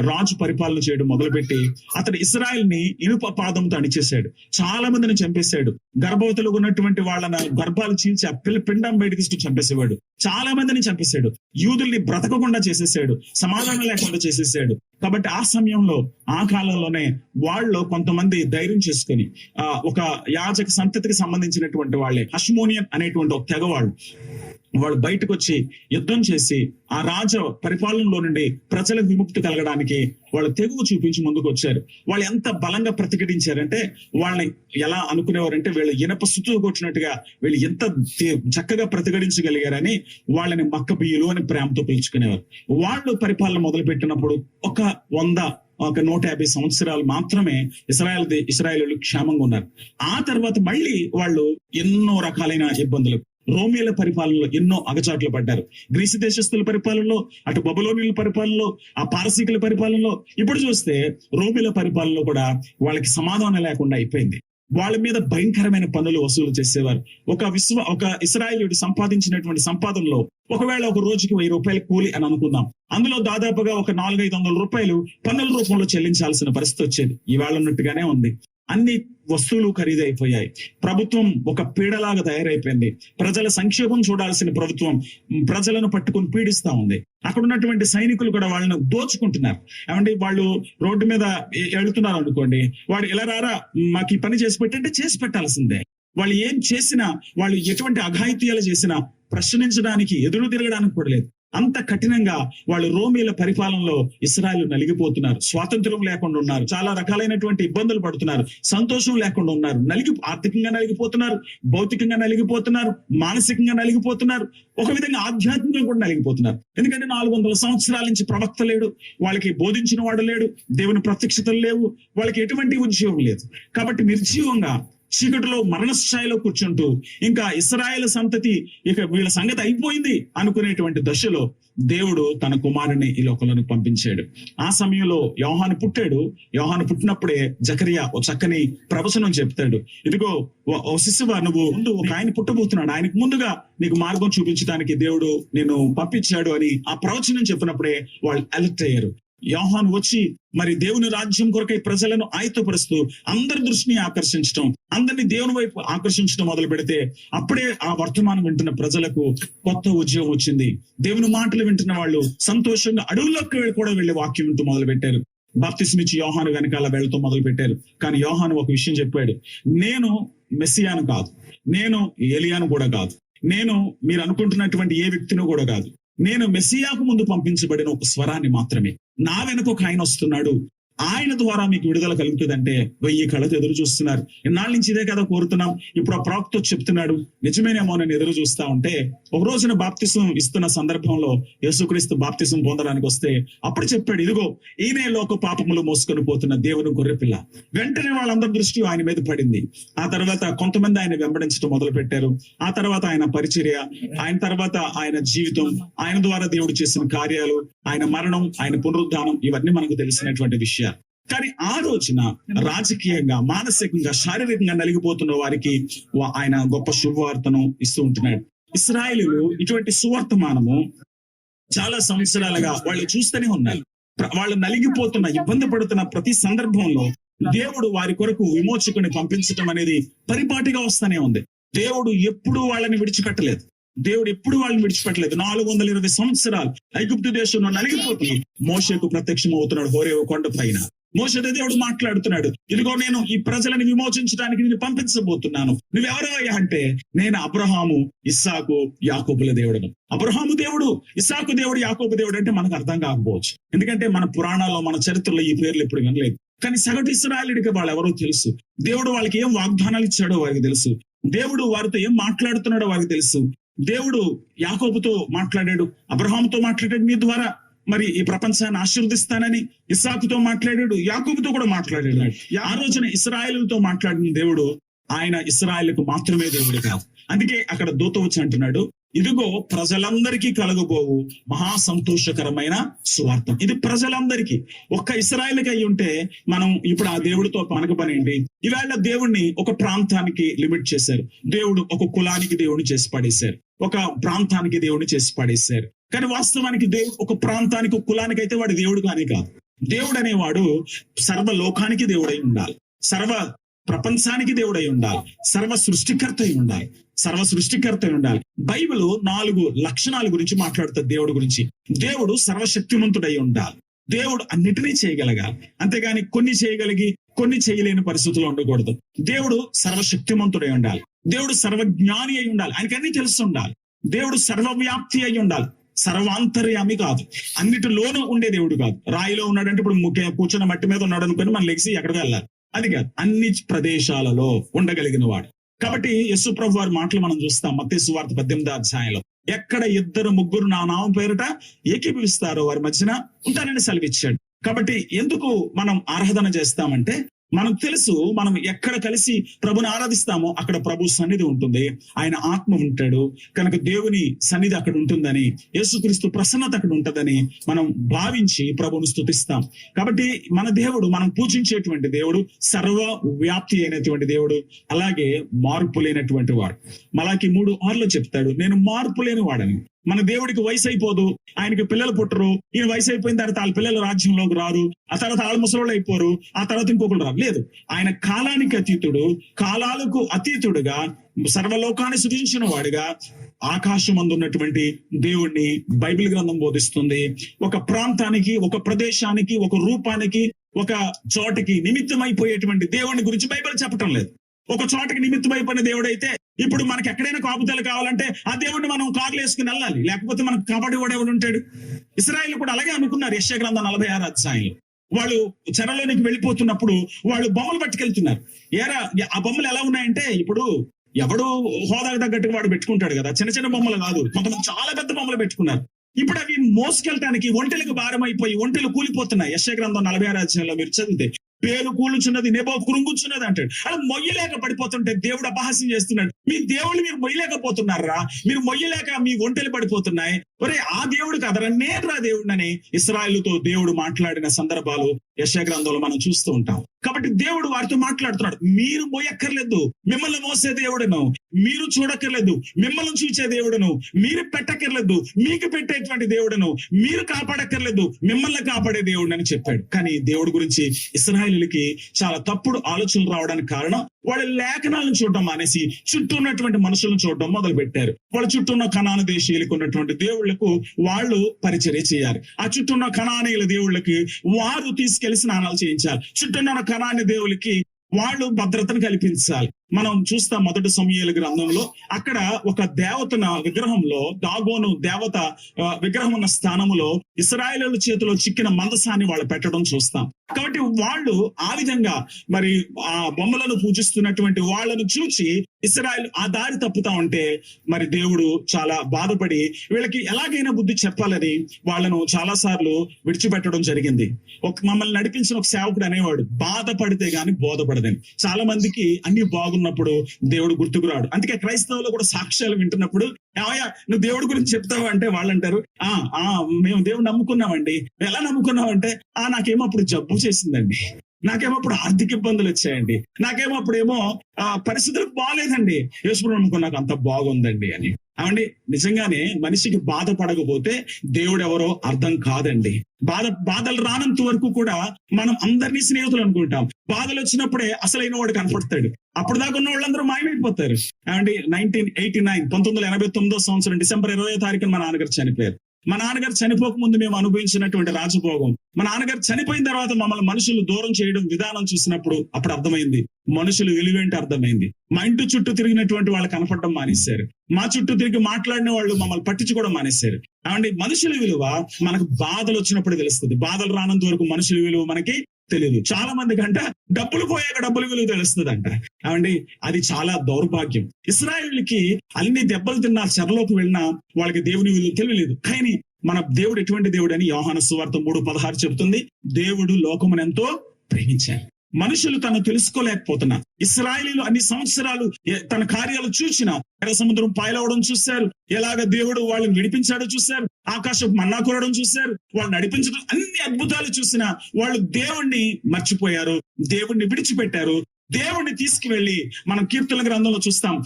రాజు పరిపాలన చేయడం మొదలుపెట్టి అతడు ఇశ్రాయెల్ ని ఇనుప పాదంతో అణిచేశాడు. చాలా మందిని చంపేశాడు. గర్భవతులు ఉన్నటువంటి వాళ్ళ గర్భాలు చీల్చి ఆ పిండం బయటకి చంపేసేవాడు. చాలా మందిని చంపేశాడు. యూదుల్ని బ్రతకకుండా చేసేసాడు. సమాధానం లేకుండా చేసేసాడు. కాబట్టి ఆ సమయంలో, ఆ కాలంలోనే వాళ్ళు కొంతమంది ధైర్యం చేసుకుని ఒక యాజక సంతతికి సంబంధించినటువంటి వాళ్ళే, హష్మోనియన్ అనేటువంటి ఒక తెగవాళ్ళు, వాళ్ళు బయటకు వచ్చి యుద్ధం చేసి ఆ రాజ పరిపాలనలో నుండి ప్రజలకు విముక్తి కలగడానికి వాళ్ళు తెగువ చూపించి ముందుకు వచ్చారు. వాళ్ళు ఎంత బలంగా ప్రతిఘటించారంటే, వాళ్ళని ఎలా అనుకునేవారంటే వీళ్ళు ఇనప సుత్తు కొట్టినట్టుగా వీళ్ళు ఎంత చక్కగా ప్రతిఘటించగలిగారని వాళ్ళని మక్కబియ్యులు అని ప్రేమతో పిలుచుకునేవారు. వాళ్ళు పరిపాలన మొదలు పెట్టినప్పుడు ఒక 150 సంవత్సరాలు మాత్రమే ఇశ్రాయేలు క్షేమంగా ఉన్నారు. ఆ తర్వాత మళ్ళీ వాళ్ళు ఎన్నో రకాలైన ఇబ్బందులు, రోమిల పరిపాలనలో ఎన్నో అగచాట్లు పడ్డారు. గ్రీసు దేశస్తుల పరిపాలనలో, అటు బబులోనియల పరిపాలనలో, ఆ పారసీకుల పరిపాలనలో, ఇప్పుడు చూస్తే రోమిల పరిపాలనలో కూడా వాళ్ళకి సమాధానం లేకుండా అయిపోయింది. వాళ్ళ మీద భయంకరమైన పన్నులు వసూలు చేసేవారు. ఒక ఇశ్రాయేలీయుడు సంపాదించినటువంటి సంపాదనలో ఒకవేళ ఒక రోజుకి 1000 రూపాయలు కూలి అని అనుకుందాం, అందులో దాదాపుగా ఒక 400-500 రూపాయలు పన్నుల రూపంలో చెల్లించాల్సిన పరిస్థితి వచ్చేది. ఇవాళ ఉన్నట్టుగానే ఉంది. అన్ని వస్తువులు ఖరీదైపోయాయి. ప్రభుత్వం ఒక పీడలాగా తయారైపోయింది. ప్రజల సంక్షేమం చూడాల్సిన ప్రభుత్వం ప్రజలను పట్టుకుని పీడిస్తా ఉంది. అక్కడ ఉన్నటువంటి సైనికులు కూడా వాళ్ళని దోచుకుంటున్నారు. ఏమంటే వాళ్ళు రోడ్డు మీద వెళుతున్నారు అనుకోండి, వాడు ఎలా రారా మాకు ఈ పని చేసి పెట్టంటే చేసి పెట్టాల్సిందే. వాళ్ళు ఏం చేసినా, వాళ్ళు ఎటువంటి అఘాయిత్యాలు చేసినా ప్రశ్నించడానికి, ఎదురు తిరగడానికి కూడా లేదు. అంత కఠినంగా వాళ్ళు రోమీల పరిపాలనలో ఇశ్రాయేలు నలిగిపోతున్నారు. స్వాతంత్రం లేకుండా ఉన్నారు. చాలా రకాలైనటువంటి ఇబ్బందులు పడుతున్నారు. సంతోషం లేకుండా ఉన్నారు. ఆర్థికంగా నలిగిపోతున్నారు, భౌతికంగా నలిగిపోతున్నారు, మానసికంగా నలిగిపోతున్నారు, ఒక విధంగా ఆధ్యాత్మికంగా కూడా నలిగిపోతున్నారు. ఎందుకంటే 400 సంవత్సరాల నుంచి ప్రవక్త లేడు, వాళ్ళకి బోధించిన వాడు లేడు, దేవుని ప్రత్యక్షతలు లేవు, వాళ్ళకి ఎటువంటి ఉద్యోగం లేదు. కాబట్టి నిర్జీవంగా చీకటిలో మరణస్థాయిలో కూర్చుంటూ ఇంకా ఇశ్రాయేలు సంతతి ఇక వీళ్ళ సంగతి అయిపోయింది అనుకునేటువంటి దశలో దేవుడు తన కుమారుని ఈ లోకంలోకి పంపించాడు. ఆ సమయంలో యోహాను పుట్టాడు. యోహాను పుట్టినప్పుడే జకరియా ఓ చక్కని ప్రవచనం చెప్తాడు. ఇదిగో ఓ శిశువా, నువ్వు ముందు ఒక ఆయన పుట్టబోతున్నాడు, ఆయనకు ముందుగా నీకు మార్గం చూపించడానికి దేవుడు నేను పంపించాడు అని ఆ ప్రవచనం చెప్పినప్పుడే వాళ్ళు అలర్ట్ అయ్యారు. యోహాను వచ్చి మరి దేవుని రాజ్యం కొరకై ప్రజలను ఆయుత్తపరుస్తూ అందరి దృష్టిని ఆకర్షించడం, అందరినీ దేవుని వైపు ఆకర్షించడం మొదలు పెడితే అప్పుడే ఆ వర్తమానం వింటున్న ప్రజలకు కొత్త ఉద్యోగం వచ్చింది. దేవుని మాటలు వింటున్న వాళ్ళు సంతోషంగా అడవుల్లోకి కూడా వెళ్లి వాక్యం వింటూ మొదలు పెట్టారు. బాప్తిస్మిచ్చి యోహాను వెనకాల వెళ్తూ మొదలు పెట్టారు. కానీ యోహాను ఒక విషయం చెప్పాడు, నేను మెస్సియాను కాదు, నేను ఏలియాను కూడా కాదు, నేను మీరు అనుకుంటున్నటువంటి ఏ వ్యక్తిని కూడా కాదు, నేను మెస్సియాకు ముందు పంపించబడిన ఒక స్వరాన్ని మాత్రమే. నా వెనుక ఒక ఆయన వస్తున్నాడు, ఆయన ద్వారా మీకు విడుదల కలుగుతుందంటే 1000 కళ్ళతో ఎదురు చూస్తున్నారు. ఇన్నాళ్ళ నుంచి ఇదే కదా కోరుతున్నాం. ఇప్పుడు ఆ ప్రవక్త చెప్తున్నాడు, నిజమేనేమో నేను ఎదురు చూస్తా ఉంటే ఒక రోజున బాప్తిసం ఇస్తున్న సందర్భంలో యేసుక్రీస్తు బాప్తిసం పొందడానికి వస్తే అప్పుడు చెప్పాడు, ఇదిగో ఈయనే లోక పాపములు మోసుకొని పోతున్న దేవుని గొర్రెపిల్ల. వెంటనే వాళ్ళందరి దృష్టి ఆయన మీద పడింది. ఆ తర్వాత కొంతమంది ఆయన వెంబడించడం మొదలు పెట్టారు. ఆ తర్వాత ఆయన పరిచర్య, ఆయన తర్వాత ఆయన జీవితం, ఆయన ద్వారా దేవుడు చేసిన కార్యాలు, ఆయన మరణం, ఆయన పునరుద్ధానం, ఇవన్నీ మనకు తెలిసినటువంటి విషయాలు. కానీ ఆ రోజున రాజకీయంగా, మానసికంగా, శారీరకంగా నలిగిపోతున్న వారికి ఆయన గొప్ప శుభవార్తను ఇస్తూ ఉంటున్నాడు. ఇశ్రాయేలీయులు ఇటువంటి సువర్తమానము చాలా సంవత్సరాలుగా వాళ్ళు చూస్తూనే ఉన్నారు. వాళ్ళు నలిగిపోతున్న, ఇబ్బంది పడుతున్న ప్రతి సందర్భంలో దేవుడు వారి కొరకు విమోచకుని పంపించడం అనేది పరిపాటిగా వస్తూనే ఉంది. దేవుడు ఎప్పుడూ వాళ్ళని విడిచిపెట్టలేదు. దేవుడు ఎప్పుడు వాళ్ళని విడిచిపెట్టలేదు. 420 సంవత్సరాలు ఐగుప్తు దేశంలో నలిగిపోతుంది. మోషేకు ప్రత్యక్షం అవుతున్నాడు హోరేవు కొండ పైన. మోషేతో దేవుడు మాట్లాడుతున్నాడు, ఇదిగో నేను ఈ ప్రజలను విమోచించడానికి నేను పంపించబోతున్నాను. నువ్వెవరయ్యా అంటే, నేను అబ్రహాము, ఇస్సాకు, యాకోబుల దేవుడును. అబ్రహాము దేవుడు, ఇస్సాకు దేవుడు, యాకోబు దేవుడు అంటే మనకు అర్థం కాకపోవచ్చు. ఎందుకంటే మన పురాణాల్లో, మన చరిత్రలో ఈ పేర్లు ఎప్పుడు వినలేదు. కానీ సగటు ఇశ్రాయేలుడికి వాళ్ళు ఎవరో తెలుసు. దేవుడు వాళ్ళకి ఏం వాగ్దానాలు ఇచ్చాడో వారికి తెలుసు. దేవుడు వారితో ఏం మాట్లాడుతున్నాడో వారికి తెలుసు. దేవుడు యాకోబుతో మాట్లాడాడు, అబ్రహాముతో మాట్లాడాడు, మీ ద్వారా మరి ఈ ప్రపంచాన్ని ఆశీర్వదిస్తానని. ఇస్సాకుతో మాట్లాడాడు, యాకోబుతో కూడా మాట్లాడాడు. ఆ రోజున ఇశ్రాయేలుతో మాట్లాడిన దేవుడు ఆయన ఇశ్రాయేలుకు మాత్రమే దేవుడు కాదు. అందుకే అక్కడ దూత వచ్చి అంటున్నాడు, ఇదిగో ప్రజలందరికీ కలగబోవు మహా సంతోషకరమైన సువార్త. ఇది ప్రజలందరికీ. ఒక్క ఇశ్రాయేలుకి అయి ఉంటే మనం ఇప్పుడు ఆ దేవుడితో మనకు పని ఏంటి? ఈవేళ దేవుణ్ణి ఒక ప్రాంతానికి లిమిట్ చేశారు. దేవుడు ఒక కులానికి దేవుడిని చేసి పడేశారు, ఒక ప్రాంతానికి దేవుడిని చేసి పడేశారు. కానీ వాస్తవానికి దేవుడు ఒక ప్రాంతానికి, ఒక కులానికి అయితే వాడు దేవుడు కానీ కాదు. దేవుడు అనేవాడు సర్వలోకానికి దేవుడై ఉండాలి, సర్వ ప్రపంచానికి దేవుడై ఉండాలి, సర్వ సృష్టికర్త అయి ఉండాలి, సర్వ సృష్టికర్త అయి ఉండాలి. బైబిల్ 4 లక్షణాల గురించి మాట్లాడుతుంది దేవుడి గురించి. దేవుడు సర్వశక్తిమంతుడై ఉండాలి, దేవుడు అన్నిటినీ చేయగలగాలి, అంతేగాని కొన్ని చేయగలిగి కొన్ని చేయలేని పరిస్థితుల్లో ఉండకూడదు. దేవుడు సర్వశక్తిమంతుడై ఉండాలి, దేవుడు సర్వజ్ఞాని అయి ఉండాలి, ఆయనకి అన్ని తెలుసు ఉండాలి. దేవుడు సర్వవ్యాప్తి అయి ఉండాలి, సర్వాంతర్యామి కాదు, అన్నిటిలోనూ ఉండే దేవుడు కాదు. రాయిలో ఉన్నాడంటే ఇప్పుడు కూర్చున్న మట్టి మీద ఉన్నాడు అనుకుని మనం లెగిసి ఎక్కడికి వెళ్ళాలి, అది కాదు. అన్ని ప్రదేశాలలో ఉండగలిగిన వాడు. కాబట్టి యేసు ప్రభు వారి మాటలు మనం చూస్తాం మత్తయి సువార్త 18వ అధ్యాయంలో. ఎక్కడ 2-3 నా నామం పేరిట ఏకీభవిస్తారో వారి మధ్యన ఉంటానని సెలవిచ్చాడు. కాబట్టి ఎందుకు మనం ఆరాధన చేస్తామంటే, మనకు తెలుసు మనం ఎక్కడ కలిసి ప్రభుని ఆరాధిస్తామో అక్కడ ప్రభు సన్నిధి ఉంటుంది, ఆయన ఆత్మ ఉంటాడు కనుక దేవుని సన్నిధి అక్కడ ఉంటుందని, యేసుక్రీస్తు ప్రసన్నత అక్కడ ఉంటుందని మనం భావించి ప్రభుని స్తుతిస్తాం. కాబట్టి మన దేవుడు, మనం పూజించేటువంటి దేవుడు సర్వ వ్యాప్తి అయినటువంటి దేవుడు, అలాగే మార్పు లేనటువంటి వాడు. మలాకి 3:6 చెప్తాడు, నేను మార్పు లేని వాడని. మన దేవుడికి వయసు అయిపోదు, ఆయనకి పిల్లలు పుట్టరు, ఈయన వయసు అయిపోయిన తర్వాత వాళ్ళ పిల్లలు రాజ్యంలోకి రారు, ఆ తర్వాత వాళ్ళ ముసలోళ్ళు అయిపోరు, ఆ తర్వాత ఇంకొకరు రారు. లేదు, ఆయన కాలానికి అతీతుడు, కాలాలకు అతీతుడుగా సర్వలోకాన్ని సృజించిన వాడిగా ఆకాశం అందున్నటువంటి దేవుణ్ణి బైబిల్ గ్రంథం బోధిస్తుంది. ఒక ప్రాంతానికి, ఒక ప్రదేశానికి, ఒక రూపానికి, ఒక చోటకి నిమిత్తమైపోయేటువంటి దేవుని గురించి బైబిల్ చెప్పటం లేదు. ఒక చోటకి నిమిత్తమైపోయిన దేవుడైతే ఇప్పుడు మనకి ఎక్కడైనా కాపుదలు కావాలంటే ఆ దేవుడిని మనం కార్లు వేసుకుని వెళ్ళాలి, లేకపోతే మనకు కాపాడి వాడు ఎవడు ఉంటాడు? ఇశ్రాయేలు కూడా అలాగే అనుకున్నారు. యెషయా గ్రంథం 46వ అధ్యాయంలో వాళ్ళు చెరలోనికి వెళ్ళిపోతున్నప్పుడు వాళ్ళు బొమ్మలు పట్టుకెళ్తున్నారు. ఆ బొమ్మలు ఎలా ఉన్నాయంటే, ఇప్పుడు ఎవడు హోదాకు తగ్గట్టుగా వాడు పెట్టుకుంటాడు కదా, చిన్న చిన్న బొమ్మలు కాదు, కొంతమంది చాలా పెద్ద బొమ్మలు పెట్టుకున్నారు. ఇప్పుడు అవి మోసుకెళ్ళటానికి ఒంటెలకు భారం అయిపోయి ఒంటెలు కూలిపోతున్నాయి. యెషయా గ్రంథం 46వ అధ్యాయంలో మీరు చదివితే పేరు కూలుచున్నది, నెబో కృంగుచున్నది అంటాడు. అలా మొయ్యలేక పడిపోతుంటే దేవుడు అపహాస్యం చేస్తున్నాడు. మీ దేవుళ్ళు మీరు మొయ్యలేకపోతున్నారా? మీరు మొయ్యలేక మీ ఒంటెలు పడిపోతున్నాయి. ఒరే, ఆ దేవుడు కదరా, నేను రా దేవుడినని ఇశ్రాయేలుతో దేవుడు మాట్లాడిన సందర్భాలు యెషయా గ్రంథంలో మనం చూస్తూ ఉంటాం. కాబట్టి దేవుడు వారితో మాట్లాడుతున్నాడు. మీరు మోయక్కర్లేదు, మిమ్మల్ని మోసే దేవుడును. మీరు చూడక్కర్లేదు, మిమ్మల్ని చూచే దేవుడును. మీరు పెట్టక్కర్లేదు, మీకు పెట్టేటువంటి దేవుడును. మీరు కాపాడక్కర్లేదు, మిమ్మల్ని కాపాడే దేవుడు అని చెప్పాడు. కానీ దేవుడి గురించి ఇశ్రాయేలుకి చాలా తప్పుడు ఆలోచనలు రావడానికి కారణం వాళ్ళ లేఖనాలను చూడడం మానేసి చుట్టూ ఉన్నటువంటి మనుషులను చూడడం మొదలు పెట్టారు. వాళ్ళ చుట్టూ ఉన్న కనాను దేశీయులకు ఉన్నటువంటి దేవుళ్లకు వాళ్ళు పరిచర్య చేయాలి. ఆ చుట్టూ ఉన్న కనానీయుల దేవుళ్ళకి వారు తీసుకెళ్లి స్నానాలు చేయించాలి. చుట్టూ ఉన్న కనాని దేవులకి వాళ్ళు భద్రతను కల్పించాలి. మనం చూస్తాం మొదటి సమూయేలు గ్రంథంలో అక్కడ ఒక దేవతన విగ్రహంలో, దాగోను దేవత విగ్రహం ఉన్న స్థానంలో ఇశ్రాయేలు చేతిలో చిక్కిన మందసాన్ని వాళ్ళు పెట్టడం చూస్తాం. కాబట్టి వాళ్ళు ఆ విధంగా మరి ఆ బొమ్మలను పూజిస్తున్నటువంటి వాళ్ళను చూసి ఇశ్రాయేలు ఆ దారి తప్పుతా ఉంటే మరి దేవుడు చాలా బాధపడి వీళ్ళకి ఎలాగైనా బుద్ధి చెప్పాలని వాళ్ళను చాలా సార్లు విడిచిపెట్టడం జరిగింది. మమ్మల్ని నడిపించిన ఒక సేవకుడు అనేవాడు, బాధపడితే గాని బోధపడదని. చాలా మందికి అన్ని బాగున్నప్పుడు దేవుడు గుర్తుకు రాడు. అందుకే క్రైస్తవులు కూడా సాక్ష్యాలు వింటున్నప్పుడు, ఏమయ్యా నువ్వు దేవుడి గురించి చెప్తావు అంటే వాళ్ళు అంటారు, మేము దేవుడు నమ్ముకున్నామండి. ఎలా నమ్ముకున్నామంటే, నాకేమో అప్పుడు జబ్బు చేసిందండి, నాకేమో అప్పుడు ఆర్థిక ఇబ్బందులు వచ్చాయండి, నాకేమో అప్పుడేమో పరిస్థితులు బాగాలేదండి, యేసుప్రభువుని నమ్ముకున్నాక అంత బాగుందండి అని. అవండి, నిజంగానే మనిషికి బాధపడకపోతే దేవుడు ఎవరో అర్థం కాదండి. బాధలు రానంత వరకు కూడా మనం అందరినీ స్నేహితులు అనుకుంటాం. బాధలు వచ్చినప్పుడే అసలైన వాడు కనపడతాడు. అప్పుడు దాకా ఉన్న వాళ్ళందరూ మాయమైపోతారు. అండి 1989 1989 సంవత్సరం డిసెంబర్ 20వ తారీఖున మా నాన్నగారు చనిపోయారు. మా నాన్నగారు చనిపోక ముందు మేము అనుభవించినటువంటి రాజభోగం, మా నాన్నగారు చనిపోయిన తర్వాత మమ్మల్ని మనుషులు దూరం చేయడం విధానం చూసినప్పుడు అప్పుడు అర్థమైంది, మనుషులు విలువేంటి అర్థమైంది. మా ఇంటి చుట్టూ తిరిగినటువంటి వాళ్ళు కనపడడం మానేశారు. మా చుట్టూ తిరిగి మాట్లాడిన వాళ్ళు మమ్మల్ని పట్టించుకోవడం మానేశారు. అవండి, మనుషుల విలువ మనకు బాధలు వచ్చినప్పుడు తెలుస్తుంది. బాధలు రానంత వరకు మనుషుల విలువ మనకి తెలియదు. చాలా మంది కంట డబ్బులు పోయాక డబ్బుల విలువ తెలుస్తుంది అంట. అవండి, అది చాలా దౌర్భాగ్యం. ఇశ్రాయేలుకి అన్ని దెబ్బలు తిన్నా, చెరలోకి వెళ్ళినా వాళ్ళకి దేవుని విలువ తెలియలేదు. కానీ మన దేవుడు ఎటువంటి దేవుడు అని యోహాను సువార్త 3:16 చెబుతుంది. దేవుడు లోకమునెంతో ప్రేమించారు. మనుషులు తను తెలుసుకోలేకపోతున్నారు. ఇశ్రాయేలీలు అన్ని సంవత్సరాలు తన కార్యాలు చూసిన, ఎర్ర సముద్రం పాయలవడం చూశారు, ఎలాగ దేవుడు వాళ్ళని విడిపించాడో చూశారు, ఆకాశం మన్నా కురవడం చూశారు, వాళ్ళు నడిపించడం, అన్ని అద్భుతాలు చూసిన వాళ్ళు దేవుణ్ణి మర్చిపోయారు, దేవుణ్ణి విడిచిపెట్టారు. దేవుణ్ణి తీసుకువెళ్లి మనం కీర్తన గ్రంథంలో చూస్తాం,